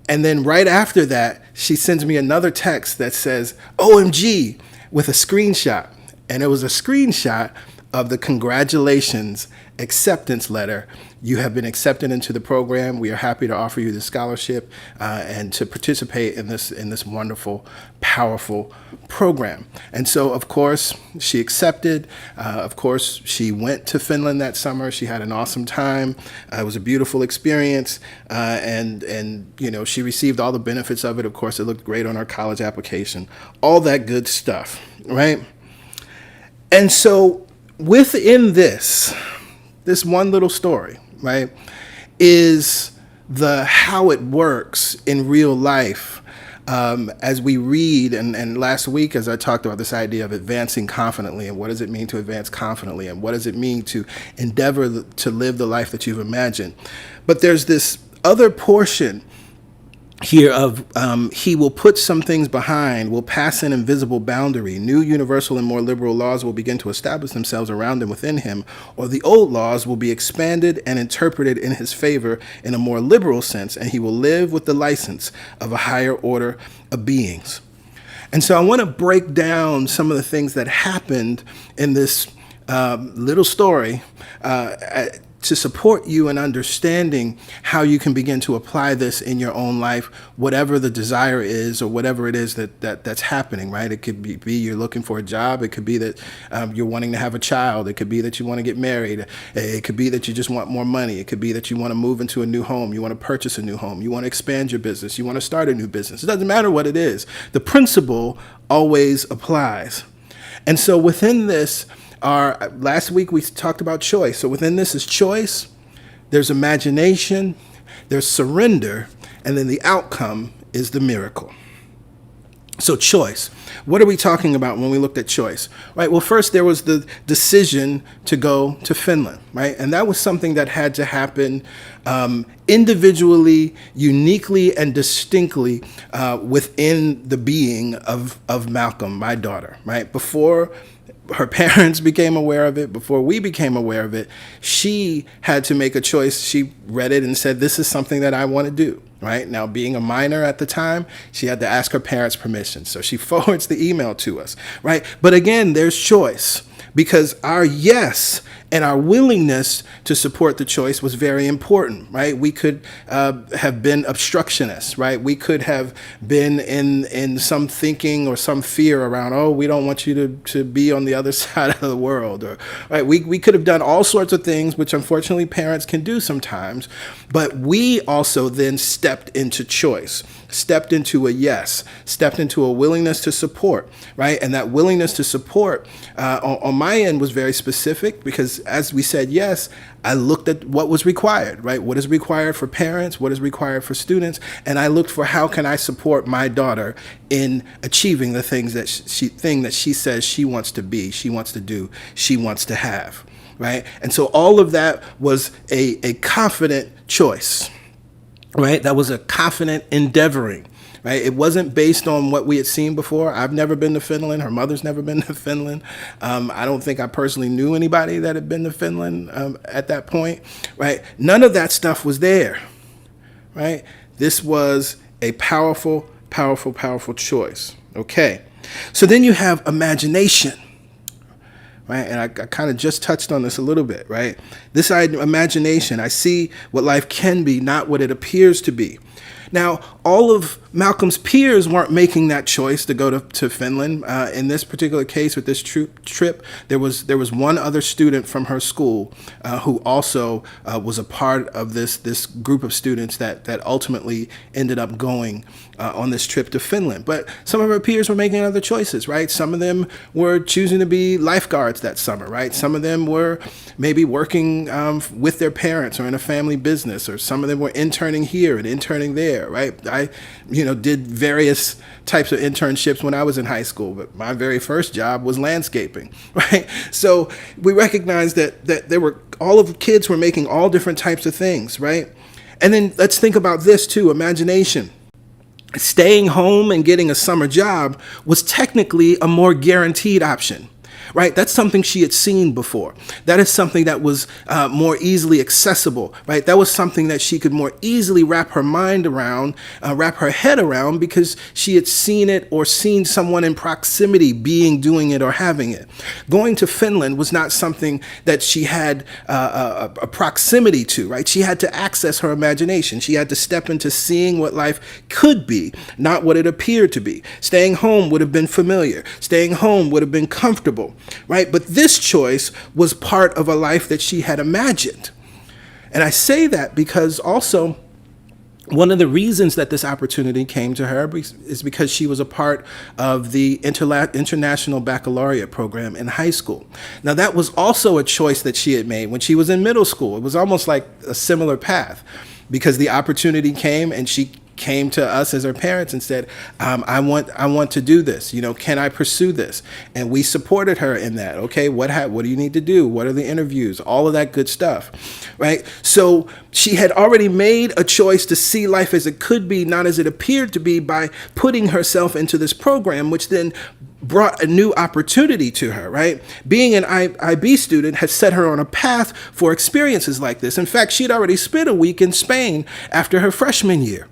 then right after that, she sends me another text that says, OMG, with a screenshot. And it was a screenshot of the congratulations acceptance letter. You have been accepted into the program. We are happy to offer you the scholarship and to participate in this wonderful, powerful program. And so, of course, she accepted. Of course, she went to Finland that summer. She had an awesome time. It was a beautiful experience. And you know, she received all the benefits of it. Of course, it looked great on her college application. All that good stuff, right? And so within this one little story, right, is the how it works in real life as we read. And last week, as I talked about this idea of advancing confidently and what does it mean to advance confidently and what does it mean to endeavor to live the life that you've imagined. But there's this other portion here of he will put some things behind, will pass an invisible boundary. New universal and more liberal laws will begin to establish themselves around and within him, or the old laws will be expanded and interpreted in his favor in a more liberal sense, and he will live with the license of a higher order of beings. And so I want to break down some of the things that happened in this little story to support you in understanding how you can begin to apply this in your own life, whatever the desire is or whatever it is that's happening, right? It could be you're looking for a job. It could be that you're wanting to have a child. It could be that you want to get married. It could be that you just want more money. It could be that you want to move into a new home. You want to purchase a new home. You want to expand your business. You want to start a new business. It doesn't matter what it is. The principle always applies. And so within this, last week we talked about choice. So within this is choice, there's imagination, there's surrender, and then the outcome is the miracle. So choice. What are we talking about when we looked at choice? Right. Well, first there was the decision to go to Finland, right? And that was something that had to happen individually, uniquely, and distinctly within the being of Malcolm, my daughter, right? Before her parents became aware of it, before we became aware of it, she had to make a choice. She read it and said, this is something that I want to do, right? Now, being a minor at the time, she had to ask her parents' permission. So she forwards the email to us, right? But again, there's choice, because our yes And our willingness to support the choice was very important, right? We could have been obstructionists, right? We could have been in some thinking or some fear around, oh, we don't want you to be on the other side of the world. Or right, we could have done all sorts of things, which unfortunately parents can do sometimes. But we also then stepped into choice, stepped into a yes, stepped into a willingness to support, right? And that willingness to support on my end was very specific because as we said yes, I looked at what was required, right? What is required for parents? What is required for students? And I looked for how can I support my daughter in achieving the things that she says she wants to be, she wants to do, she wants to have, right? And so all of that was a confident choice, right? That was a confident endeavoring, right? It wasn't based on what we had seen before. I've never been to Finland. Her mother's never been to Finland. I don't think I personally knew anybody that had been to Finland at that point, right? None of that stuff was there, right? This was a powerful, powerful, powerful choice. Okay. So then you have imagination. Right, and I kind of just touched on this a little bit, right? This imagination, I see what life can be, not what it appears to be. Now, all of Malcolm's peers weren't making that choice to go to Finland. In this particular case, with this trip, there was one other student from her school who also was a part of this group of students that ultimately ended up going on this trip to Finland. But some of her peers were making other choices, right? Some of them were choosing to be lifeguards that summer, right? Some of them were maybe working with their parents or in a family business, or some of them were interning here and interning there, right? I did various types of internships when I was in high school, but my very first job was landscaping, right? So we recognized that there were all of the kids were making all different types of things, right? And then let's think about this too, imagination. Staying home and getting a summer job was technically a more guaranteed option. Right? That's something she had seen before. That is something that was more easily accessible, right? That was something that she could more easily wrap her mind around, wrap her head around, because she had seen it or seen someone in proximity doing it or having it. Going to Finland was not something that she had a proximity to, right? She had to access her imagination. She had to step into seeing what life could be, not what it appeared to be. Staying home would have been familiar. Staying home would have been comfortable. Right? But this choice was part of a life that she had imagined. And I say that because also one of the reasons that this opportunity came to her is because she was a part of the International Baccalaureate program in high school. Now, that was also a choice that she had made when she was in middle school. It was almost like a similar path because the opportunity came and she came to us as her parents and said, I want to do this. Can I pursue this? And we supported her in that. Okay, what do you need to do? What are the interviews? All of that good stuff, right? So she had already made a choice to see life as it could be, not as it appeared to be, by putting herself into this program, which then brought a new opportunity to her, right? Being an IB student had set her on a path for experiences like this. In fact, she'd already spent a week in Spain after her freshman year.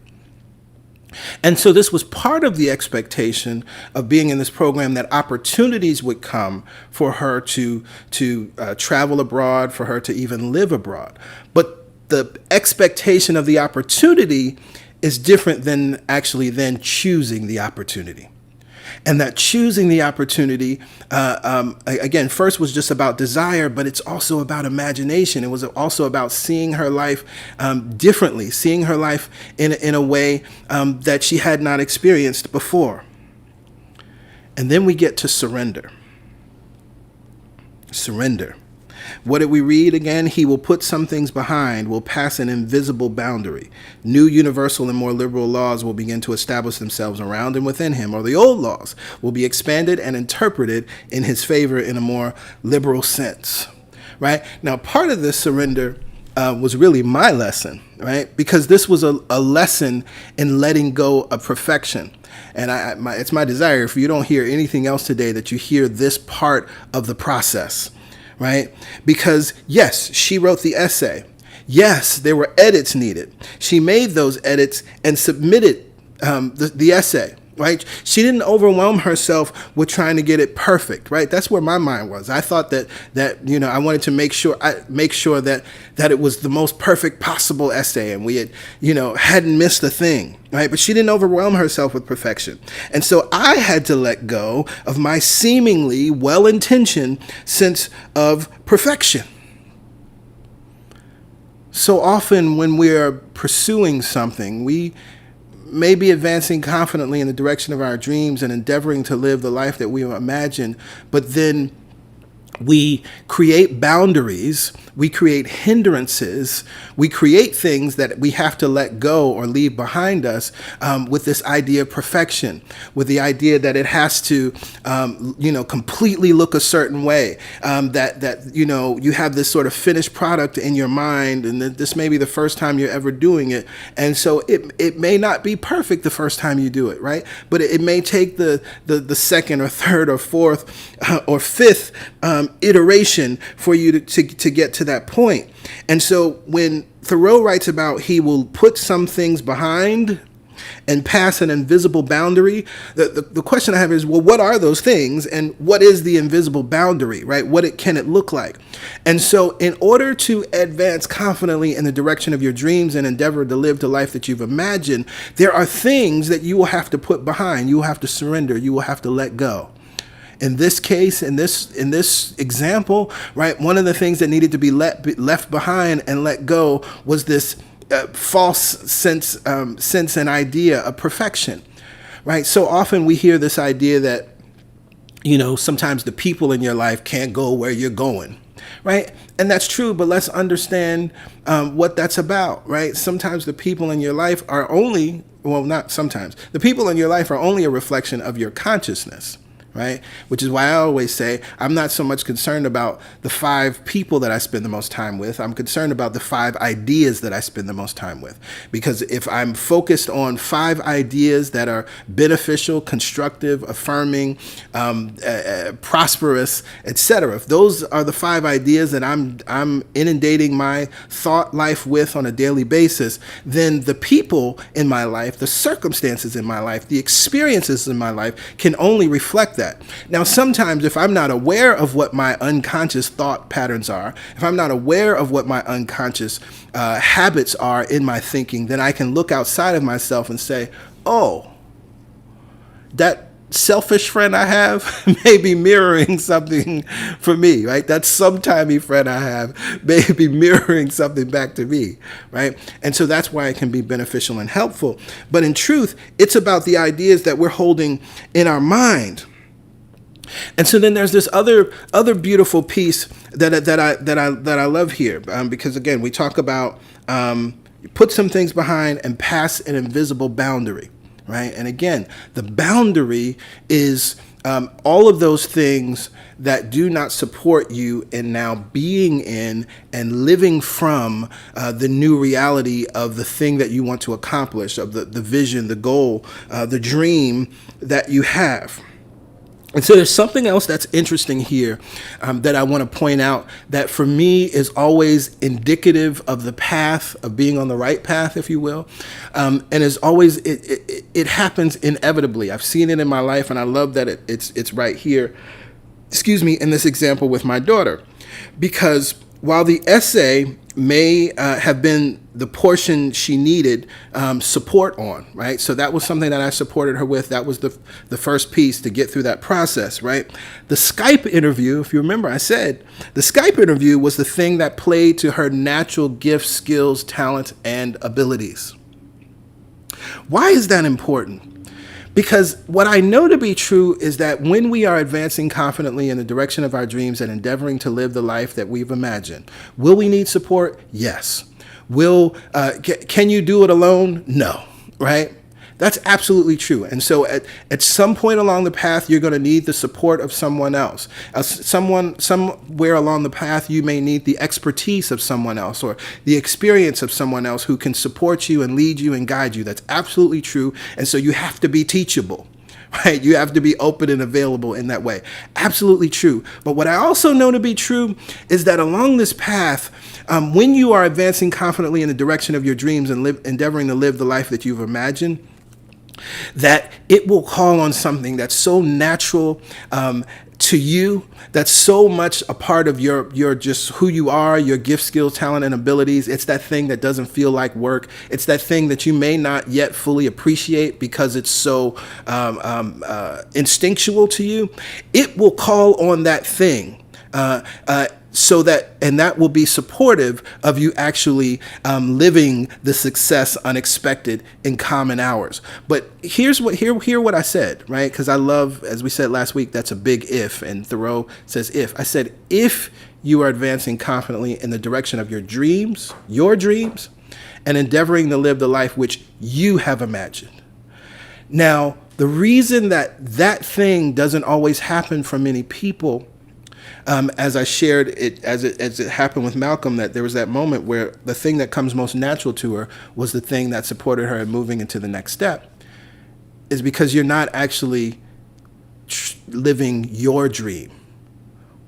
And so this was part of the expectation of being in this program, that opportunities would come for her to travel abroad, for her to even live abroad. But the expectation of the opportunity is different than actually then choosing the opportunity. And that choosing the opportunity, again, first was just about desire, but it's also about imagination. It was also about seeing her life differently, seeing her life in a way that she had not experienced before. And then we get to surrender. Surrender. What did we read again? He will put some things behind, will pass an invisible boundary. New universal and more liberal laws will begin to establish themselves around and within him, or the old laws will be expanded and interpreted in his favor in a more liberal sense, right? Now, part of this surrender was really my lesson, right? Because this was a lesson in letting go of perfection. And it's my desire, if you don't hear anything else today, that you hear this part of the process. Right? Because yes, she wrote the essay. Yes, there were edits needed. She made those edits and submitted the essay. right? She didn't overwhelm herself with trying to get it perfect, right? That's where my mind was. I thought that I wanted to make sure that it was the most perfect possible essay, and we had hadn't missed a thing, right? But she didn't overwhelm herself with perfection, and so I had to let go of my seemingly well-intentioned sense of perfection. So often when we're pursuing something, we may be advancing confidently in the direction of our dreams and endeavoring to live the life that we imagine, but then we create boundaries, we create hindrances, we create things that we have to let go or leave behind us, with this idea of perfection, with the idea that it has to, completely look a certain way, that you have this sort of finished product in your mind, and that this may be the first time you're ever doing it, and so it may not be perfect the first time you do it, right? But it may take the second or third or fourth or fifth iteration for you to get to that point. And so when Thoreau writes about he will put some things behind and pass an invisible boundary, the question I have is, well, what are those things, and what is the invisible boundary, right? Can it look like? And so in order to advance confidently in the direction of your dreams and endeavor to live the life that you've imagined, there are things that you will have to put behind, you will have to surrender, you will have to let go. In this case, in this example, right, one of the things that needed to be left behind and let go was this false sense and idea of perfection, right? So often we hear this idea that, sometimes the people in your life can't go where you're going, right? And that's true, but let's understand what that's about, right? Sometimes the people in your life are only, well, not sometimes, the people in your life are only a reflection of your consciousness, right? Which is why I always say I'm not so much concerned about the 5 people that I spend the most time with. I'm concerned about the 5 ideas that I spend the most time with. Because if I'm focused on 5 ideas that are beneficial, constructive, affirming, prosperous, etc., if those are the 5 ideas that I'm inundating my thought life with on a daily basis, then the people in my life, the circumstances in my life, the experiences in my life can only reflect that. Now, sometimes if I'm not aware of what my unconscious thought patterns are, if I'm not aware of what my unconscious habits are in my thinking, then I can look outside of myself and say, oh, that selfish friend I have may be mirroring something for me, right? That sometimey friend I have may be mirroring something back to me, right? And so that's why it can be beneficial and helpful. But in truth, it's about the ideas that we're holding in our mind. And so then there's this other beautiful piece that I love here, because again, we talk about put some things behind and pass an invisible boundary, right? And again, the boundary is all of those things that do not support you in now being in and living from the new reality of the thing that you want to accomplish, of the vision, the goal, the dream that you have. And so there's something else that's interesting here that I want to point out that for me is always indicative of the path, of being on the right path, if you will. And as always, it happens inevitably. I've seen it in my life, and I love that it's right here, in this example with my daughter. Because while the essay may have been the portion she needed support on, right? So that was something that I supported her with. That was the first piece to get through that process, right? The Skype interview, if you remember, I said the Skype interview was the thing that played to her natural gifts, skills, talents, and abilities. Why is that important? Because what I know to be true is that when we are advancing confidently in the direction of our dreams and endeavoring to live the life that we've imagined, will we need support? Yes. Can you do it alone? No, right? That's absolutely true. And so at some point along the path, you're going to need the support of someone else. Somewhere along the path, you may need the expertise of someone else or the experience of someone else who can support you and lead you and guide you. That's absolutely true. And so you have to be teachable, right? You have to be open and available in that way. Absolutely true. But what I also know to be true is that along this path, when you are advancing confidently in the direction of your dreams and endeavoring to live the life that you've imagined, that it will call on something that's so natural to you, that's so much a part of your just who you are, your gift, skills, talent, and abilities. It's that thing that doesn't feel like work. It's that thing that you may not yet fully appreciate because it's so instinctual to you. It will call on that thing. So that will be supportive of you actually living the success unexpected in common hours. But hear what I said, right? Because I love, as we said last week, that's a big if, and Thoreau says if. I said if you are advancing confidently in the direction of your dreams, and endeavoring to live the life which you have imagined. Now, the reason that thing doesn't always happen for many people, as I shared it, as it happened with Malcolm, that there was that moment where the thing that comes most natural to her was the thing that supported her in moving into the next step, is because you're not actually living your dream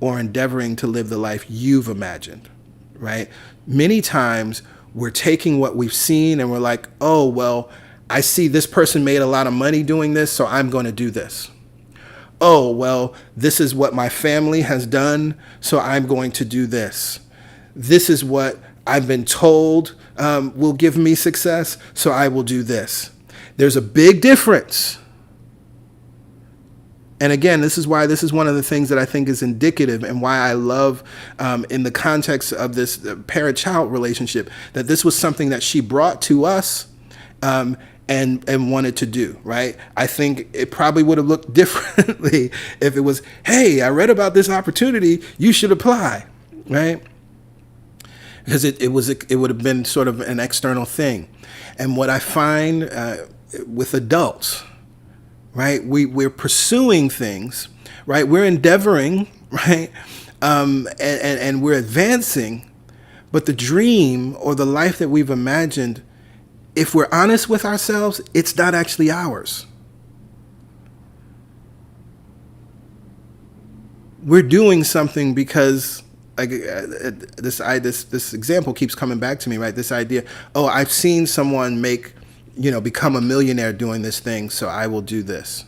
or endeavoring to live the life you've imagined, right? Many times we're taking what we've seen and we're like, oh, well, I see this person made a lot of money doing this, so I'm going to do this. Oh, well, this is what my family has done, so I'm going to do this. This is what I've been told will give me success, so I will do this. There's a big difference. And again, this is one of the things that I think is indicative and why I love, in the context of this parent-child relationship, that this was something that she brought to us, and wanted to do, right? I think it probably would have looked differently if it was, hey, I read about this opportunity, you should apply, right? Because it would have been sort of an external thing. And what I find with adults, right, we're pursuing things, right? We're endeavoring, right? And we're advancing, but the dream or the life that we've imagined, if we're honest with ourselves, it's not actually ours. We're doing something because, like, this example keeps coming back to me, right? This idea, oh, I've seen someone become a millionaire doing this thing, so I will do this.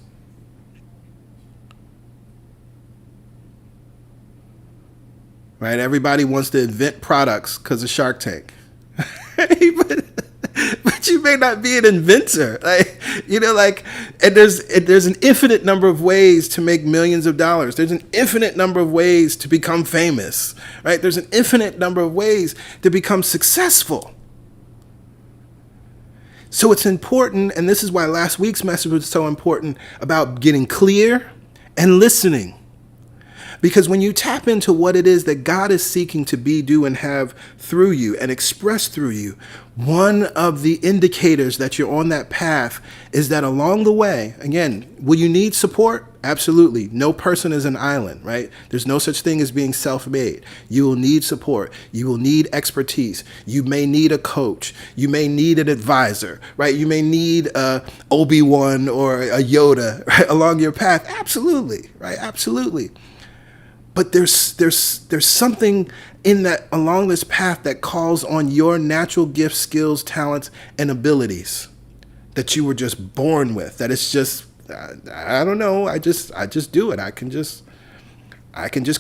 Right? Everybody wants to invent products because of Shark Tank. But you may not be an inventor, and there's an infinite number of ways to make millions of dollars. There's an infinite number of ways to become famous, right? There's an infinite number of ways to become successful. So it's important, and this is why last week's message was so important, about getting clear and listening. Because when you tap into what it is that God is seeking to be, do, and have through you and express through you, one of the indicators that you're on that path is that along the way, again, will you need support? Absolutely. No person is an island, right? There's no such thing as being self-made. You will need support. You will need expertise. You may need a coach. You may need an advisor, right? You may need a Obi-Wan or a Yoda, right, along your path. Absolutely, right? Absolutely. But there's something in that along this path that calls on your natural gifts, skills, talents, and abilities that you were just born with. That it's just, I don't know. I just do it. I can just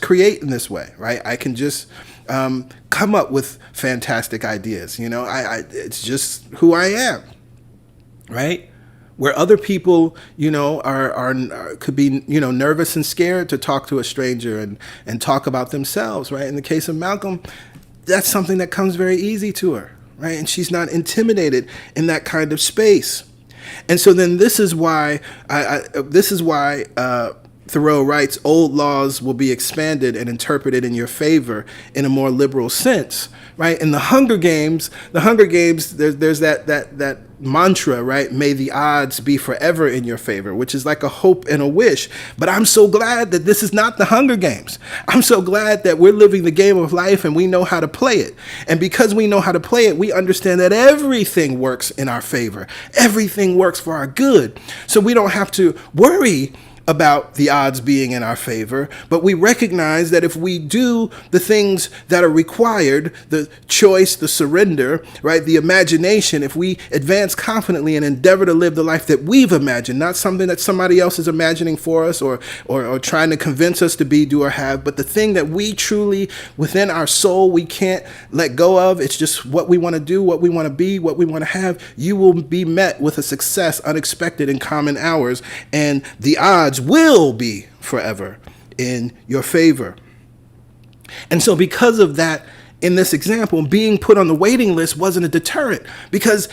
create in this way, right? I can just come up with fantastic ideas. It's just who I am, right? Where other people, could be, nervous and scared to talk to a stranger and talk about themselves, right? In the case of Malcolm, that's something that comes very easy to her, right? And she's not intimidated in that kind of space. And so then this is why Thoreau writes, old laws will be expanded and interpreted in your favor in a more liberal sense, right? In the Hunger Games, there's that mantra, right? May the odds be forever in your favor, which is like a hope and a wish. But I'm so glad that this is not the Hunger Games. I'm so glad that we're living the game of life and we know how to play it. And because we know how to play it, we understand that everything works in our favor. Everything works for our good. So we don't have to worry about the odds being in our favor, but we recognize that if we do the things that are required, the choice, the surrender, right, the imagination, if we advance confidently and endeavor to live the life that we've imagined, not something that somebody else is imagining for us or trying to convince us to be, do, or have, but the thing that we truly, within our soul, we can't let go of, it's just what we want to do, what we want to be, what we want to have, you will be met with a success unexpected in common hours, and the odds will be forever in your favor. And so because of that, in this example, being put on the waiting list wasn't a deterrent, because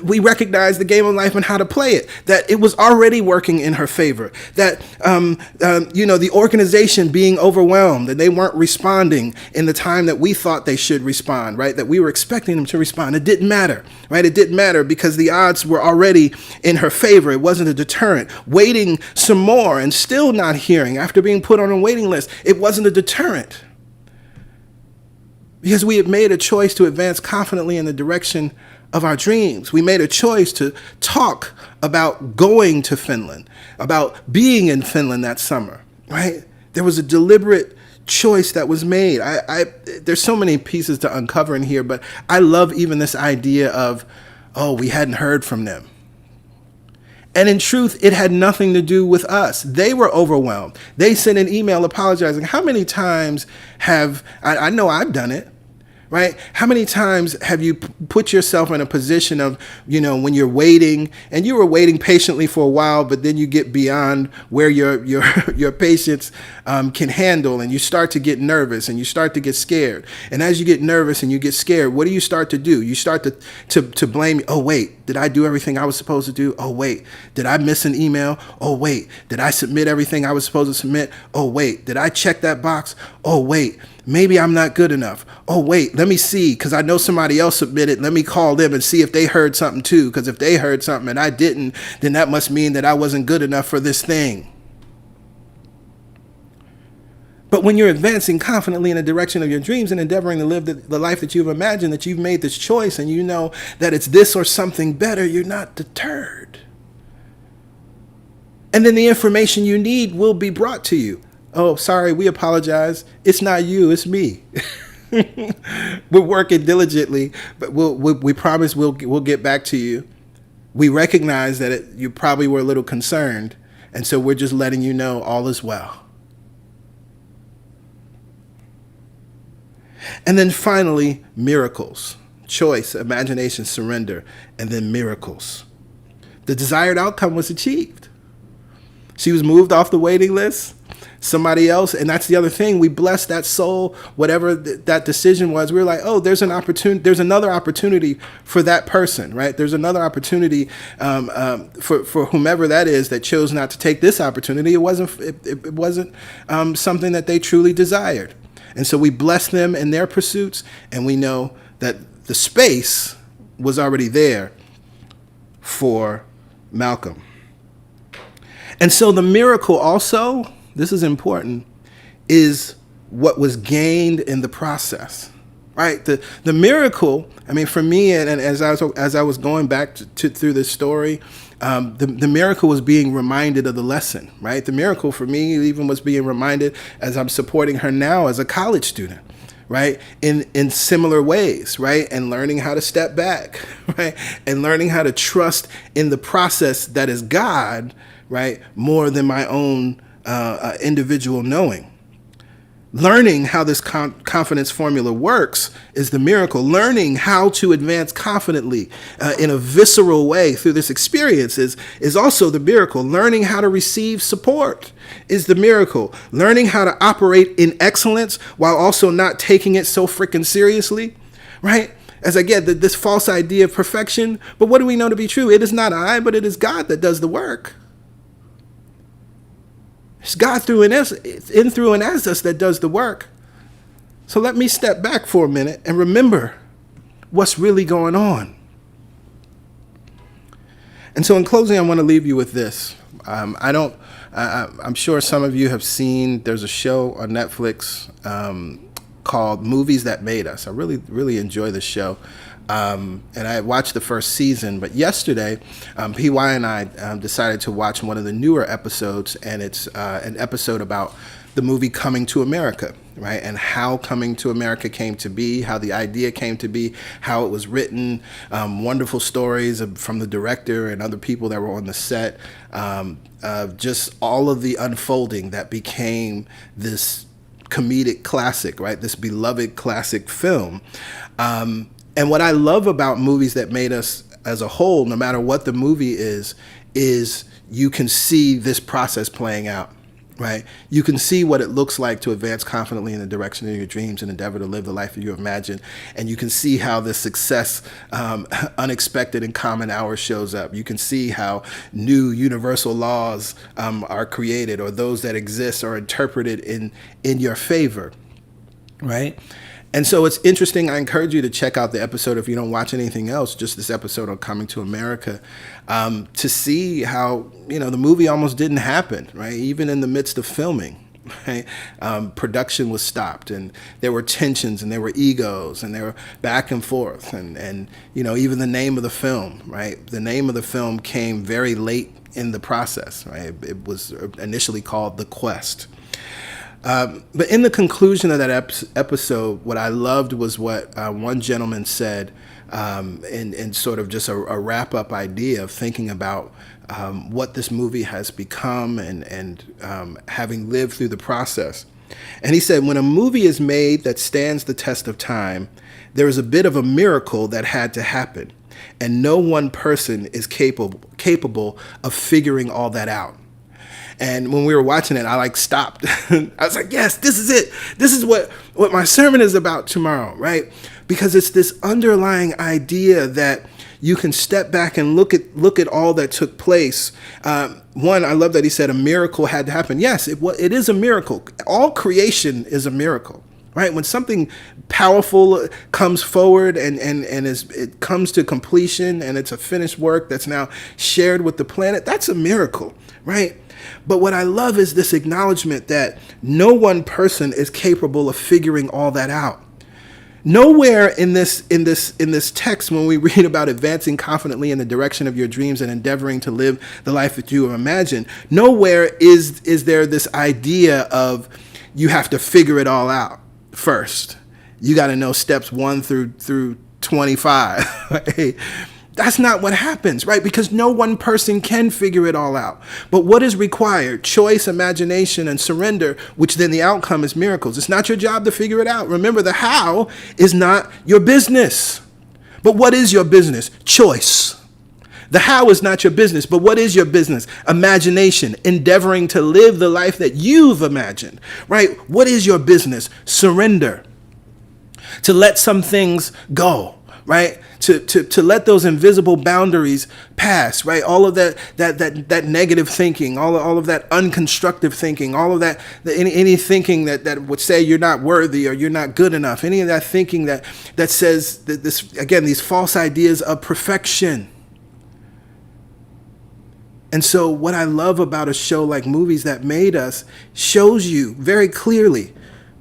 we recognized the game of life and how to play it, that it was already working in her favor, that, the organization being overwhelmed and they weren't responding in the time that we thought they should respond, right? That we were expecting them to respond. It didn't matter, right? It didn't matter because the odds were already in her favor. It wasn't a deterrent. Waiting some more and still not hearing after being put on a waiting list, it wasn't a deterrent. Because we had made a choice to advance confidently in the direction of our dreams. We made a choice to talk about going to Finland, about being in Finland that summer, right? There was a deliberate choice that was made. There's so many pieces to uncover in here, but I love even this idea of, we hadn't heard from them. And in truth, it had nothing to do with us. They were overwhelmed. They sent an email apologizing. How many times I know I've done it, right? How many times have you put yourself in a position of, when you're waiting and you were waiting patiently for a while, but then you get beyond where your patience can handle, and you start to get nervous and you start to get scared. And as you get nervous and you get scared, what do you start to do? You start to blame. Oh, wait, did I do everything I was supposed to do? Oh, wait, did I miss an email? Oh, wait, did I submit everything I was supposed to submit? Oh, wait, did I check that box? Oh, wait, maybe I'm not good enough. Oh, wait, let me see, because I know somebody else submitted. Let me call them and see if they heard something too, because if they heard something and I didn't, then that must mean that I wasn't good enough for this thing. But when you're advancing confidently in the direction of your dreams and endeavoring to live the life that you've imagined, that you've made this choice, and you know that it's this or something better, you're not deterred. And then the information you need will be brought to you. Oh, sorry, we apologize. It's not you, it's me. We're working diligently, but we promise we'll get back to you. We recognize that you probably were a little concerned, and so we're just letting you know all is well. And then finally, miracles. Choice, imagination, surrender, and then miracles. The desired outcome was achieved. She was moved off the waiting list. Somebody else, and that's the other thing, we blessed that soul, whatever that decision was. We were like, there's another opportunity for that person, right? There's another opportunity for whomever that is that chose not to take this opportunity. It wasn't something that they truly desired. And so we bless them in their pursuits, and we know that the space was already there for Malcolm. And so the miracle also, this is important, is what was gained in the process, right? The miracle, I mean, for me, and as I was going back through this story, the miracle was being reminded of the lesson, right? The miracle for me even was being reminded as I'm supporting her now as a college student, right? In similar ways, right? And learning how to step back, right? And learning how to trust in the process that is God, right? More than my own individual knowing. Learning how this confidence formula works is the miracle. Learning how to advance confidently in a visceral way through this experience is also the miracle. Learning how to receive support is the miracle. Learning how to operate in excellence while also not taking it so freaking seriously, right? As I get this false idea of perfection, but what do we know to be true? It is not I, but it is God that does the work. It's God through and as us that does the work. So let me step back for a minute and remember what's really going on. And so in closing, I want to leave you with this. I'm sure some of you have seen, there's a show on Netflix called Movies That Made Us. I really, really enjoy the show. And I watched the first season, but yesterday, PY and I decided to watch one of the newer episodes, and it's an episode about the movie Coming to America, right? And how Coming to America came to be, how the idea came to be, how it was written, wonderful stories from the director and other people that were on the set, just all of the unfolding that became this comedic classic, right? This beloved classic film. And what I love about movies that made us as a whole, no matter what the movie is you can see this process playing out, right? You can see what it looks like to advance confidently in the direction of your dreams and endeavor to live the life that you imagine. And you can see how the success, unexpected and common hours shows up. You can see how new universal laws are created, or those that exist are interpreted in your favor, right? And so it's interesting. I encourage you to check out the episode if you don't watch anything else, just this episode on Coming to America, to see how, the movie almost didn't happen, right? Even in the midst of filming, right? Production was stopped, and there were tensions, and there were egos, and there were back and forth. And even the name of the film, right? The name of the film came very late in the process, right? It was initially called The Quest. But in the conclusion of that episode, what I loved was what one gentleman said in sort of just a wrap-up idea of thinking about what this movie has become and having lived through the process. And he said, when a movie is made that stands the test of time, there is a bit of a miracle that had to happen, and no one person is capable of figuring all that out. And when we were watching it, I stopped. I was like, yes, this is it. This is what my sermon is about tomorrow, right? Because it's this underlying idea that you can step back and look at all that took place. One, I love that he said a miracle had to happen. Yes, it is a miracle. All creation is a miracle, right? When something powerful comes forward and it comes to completion, and it's a finished work that's now shared with the planet, that's a miracle, right? But what I love is this acknowledgement that no one person is capable of figuring all that out. Nowhere in this text, when we read about advancing confidently in the direction of your dreams and endeavoring to live the life that you have imagined, nowhere is there this idea of you have to figure it all out first. You got to know steps 1 through 25. Right? That's not what happens, right? Because no one person can figure it all out. But what is required? Choice, imagination, and surrender, which then the outcome is miracles. It's not your job to figure it out. Remember, the how is not your business. But what is your business? Choice. The how is not your business, but what is your business? Imagination, endeavoring to live the life that you've imagined, right? What is your business? Surrender. To let some things go, right? To let those invisible boundaries pass, right? All of that negative thinking, all of that unconstructive thinking, all of that any thinking that would say you're not worthy or you're not good enough, any of that thinking that says that these false ideas of perfection. And so what I love about a show like Movies That Made Us shows you very clearly.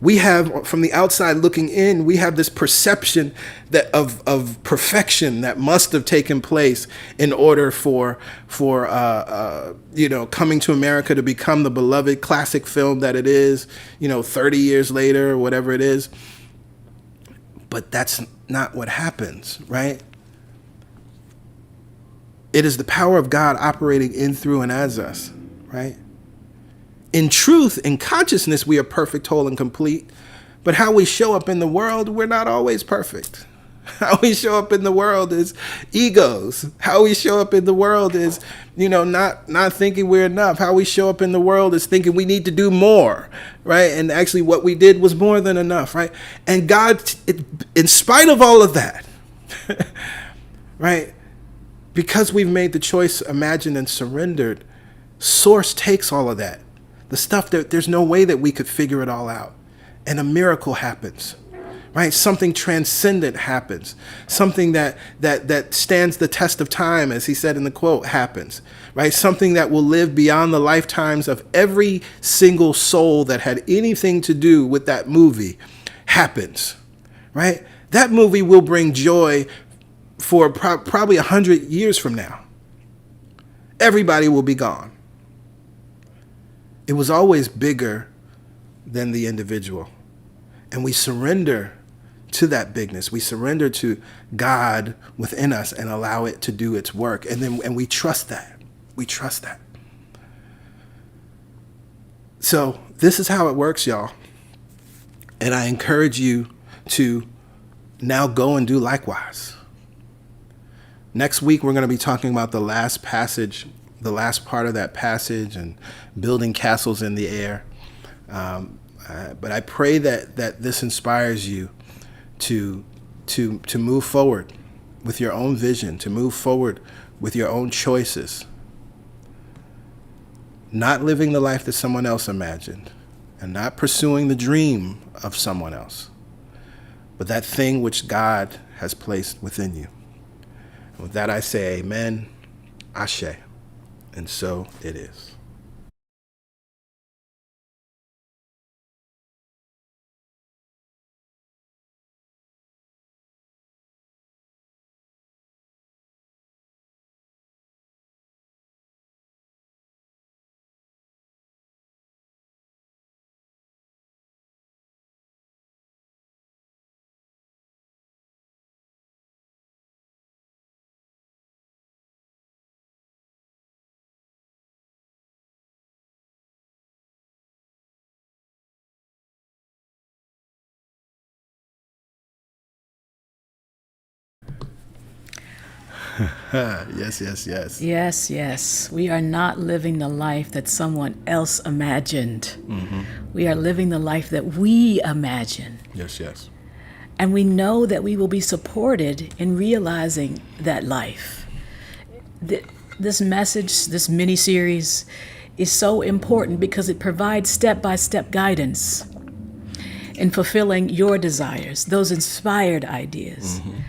We have, from the outside looking in, we have this perception that of perfection that must have taken place in order for Coming to America to become the beloved classic film that it is, 30 years later or whatever it is. But that's not what happens, right? It is the power of God operating in, through, and as us, right? In truth, in consciousness, we are perfect, whole, and complete. But how we show up in the world, we're not always perfect. How we show up in the world is egos. How we show up in the world is, not thinking we're enough. How we show up in the world is thinking we need to do more, right? And actually what we did was more than enough, right? And God, in spite of all of that, right? Because we've made the choice, imagined, and surrendered, Source takes all of that. The stuff that there's no way that we could figure it all out. And a miracle happens, right? Something transcendent happens. Something that stands the test of time, as he said in the quote, happens, right? Something that will live beyond the lifetimes of every single soul that had anything to do with that movie happens, right? That movie will bring joy for probably 100 years from now, everybody will be gone. It was always bigger than the individual. And we surrender to that bigness. We surrender to God within us and allow it to do its work. And we trust that. We trust that. So this is how it works, y'all. And I encourage you to now go and do likewise. Next week, we're going to be talking about the last passage, the last part of that passage, and building castles in the air. But I pray that this inspires you to move forward with your own vision, to move forward with your own choices, not living the life that someone else imagined, and not pursuing the dream of someone else, but that thing which God has placed within you. And with that, I say amen, ashe, and so it is. Yes, yes, yes. Yes, yes. We are not living the life that someone else imagined. Mm-hmm. We are living the life that we imagine. Yes, yes. And we know that we will be supported in realizing that life. This message, this mini-series, is so important because it provides step-by-step guidance in fulfilling your desires, those inspired ideas. Mm-hmm.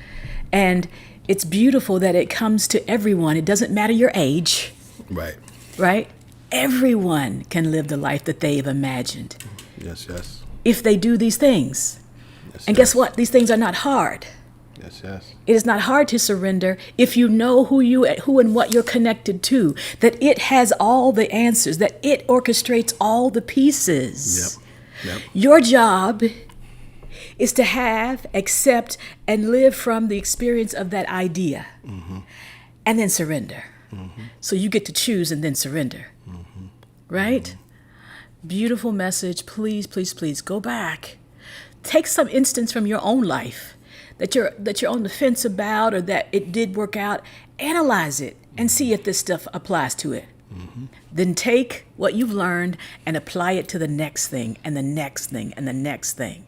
And it's beautiful that it comes to everyone. It doesn't matter your age. Right. Right? Everyone can live the life that they've imagined. Yes, yes. If they do these things. Yes, and yes. guess what? These things are not hard. Yes, yes. It is not hard to surrender if you know who and what you're connected to, that it has all the answers, that it orchestrates all the pieces. Yep. Yep. Your job is to have, accept, and live from the experience of that idea. Mm-hmm. And then surrender. Mm-hmm. So you get to choose and then surrender. Mm-hmm. Right? Mm-hmm. Beautiful message. Please, please, please go back. Take some instance from your own life that you're on the fence about, or that it did work out. Analyze it and see if this stuff applies to it. Mm-hmm. Then take what you've learned and apply it to the next thing and the next thing and the next thing.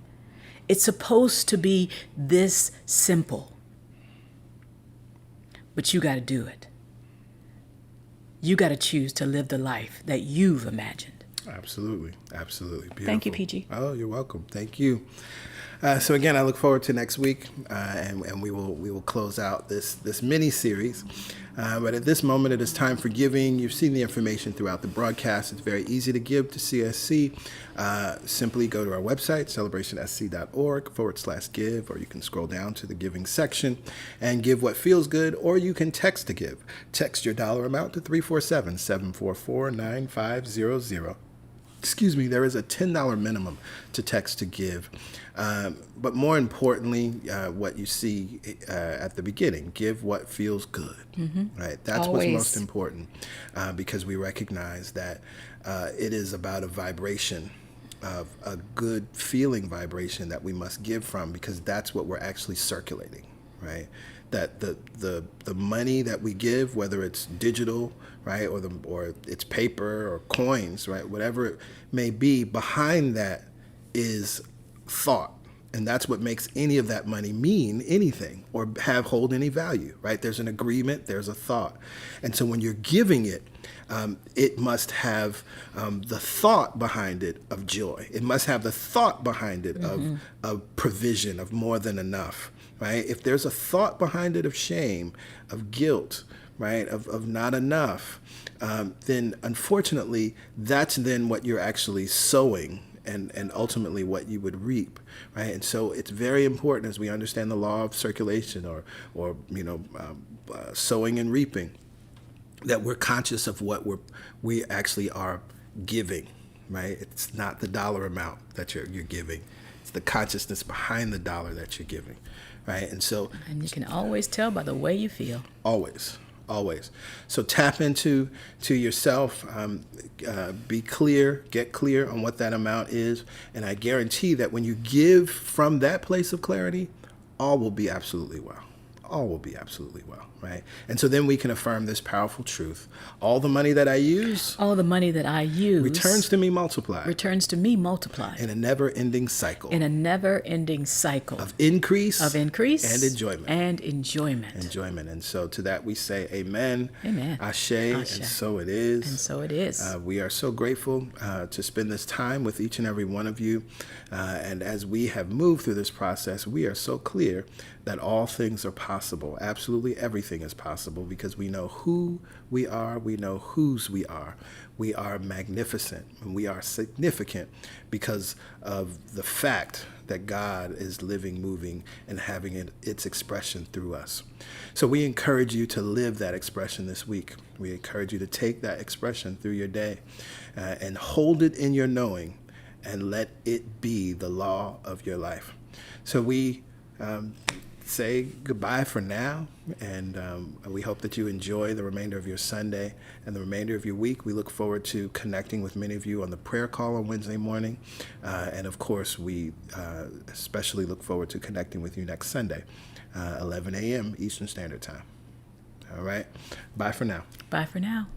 It's supposed to be this simple. But you got to do it. You got to choose to live the life that you've imagined. Absolutely. Absolutely. Beautiful. Thank you, PG. Oh, you're welcome. Thank you. So again, I look forward to next week, and we will close out this mini series. But at this moment, it is time for giving. You've seen the information throughout the broadcast. It's very easy to give to CSC. Simply go to our website, celebrationsc.org/give, or you can scroll down to the giving section and give what feels good, or you can text to give. Text your dollar amount to 347-744-9500. Excuse me, there is a $10 minimum to text to give. But more importantly, what you see at the beginning, give what feels good, right? That's Always. What's most important, because we recognize that it is about a vibration, of a good feeling vibration that we must give from, because that's what we're actually circulating, right? That the money that we give, whether it's digital, right, or it's paper or coins, right, whatever it may be, behind that is thought. And that's what makes any of that money mean anything or hold any value, right? There's an agreement, there's a thought. And so when you're giving it, it must have the thought behind it of joy. It must have the thought behind it of provision, of more than enough, right? If there's a thought behind it of shame, of guilt, right, of not enough, then unfortunately, that's then what you're actually sowing and ultimately what you would reap, right? And so it's very important as we understand the law of circulation or sowing and reaping, that we're conscious of what we actually are giving, right? It's not the dollar amount that you're giving. It's the consciousness behind the dollar that you're giving, right? And so, And you can always tell by the way you feel. always. So tap into yourself, be clear, get clear on what that amount is. And I guarantee that when you give from that place of clarity, all will be absolutely well. All will be absolutely well, right? And so then we can affirm this powerful truth. All the money that I use All the money that I use returns to me multiplied returns to me multiplied in a never-ending cycle in a never-ending cycle of increase and enjoyment. enjoyment. And so to that we say amen. Amen. Ashe. And so it is. And so it is. We are so grateful to spend this time with each and every one of you. And as we have moved through this process, we are so clear that all things are possible. Absolutely everything is possible because we know who we are. We know whose we are. We are magnificent and we are significant because of the fact that God is living, moving, and having its expression through us. So we encourage you to live that expression this week. We encourage you to take that expression through your day and hold it in your knowing and let it be the law of your life. So we say goodbye for now, and we hope that you enjoy the remainder of your Sunday and the remainder of your week. We look forward to connecting with many of you on the prayer call on Wednesday morning, and of course we especially look forward to connecting with you next Sunday, 11 a.m. Eastern Standard Time. All right, bye for now. Bye for now.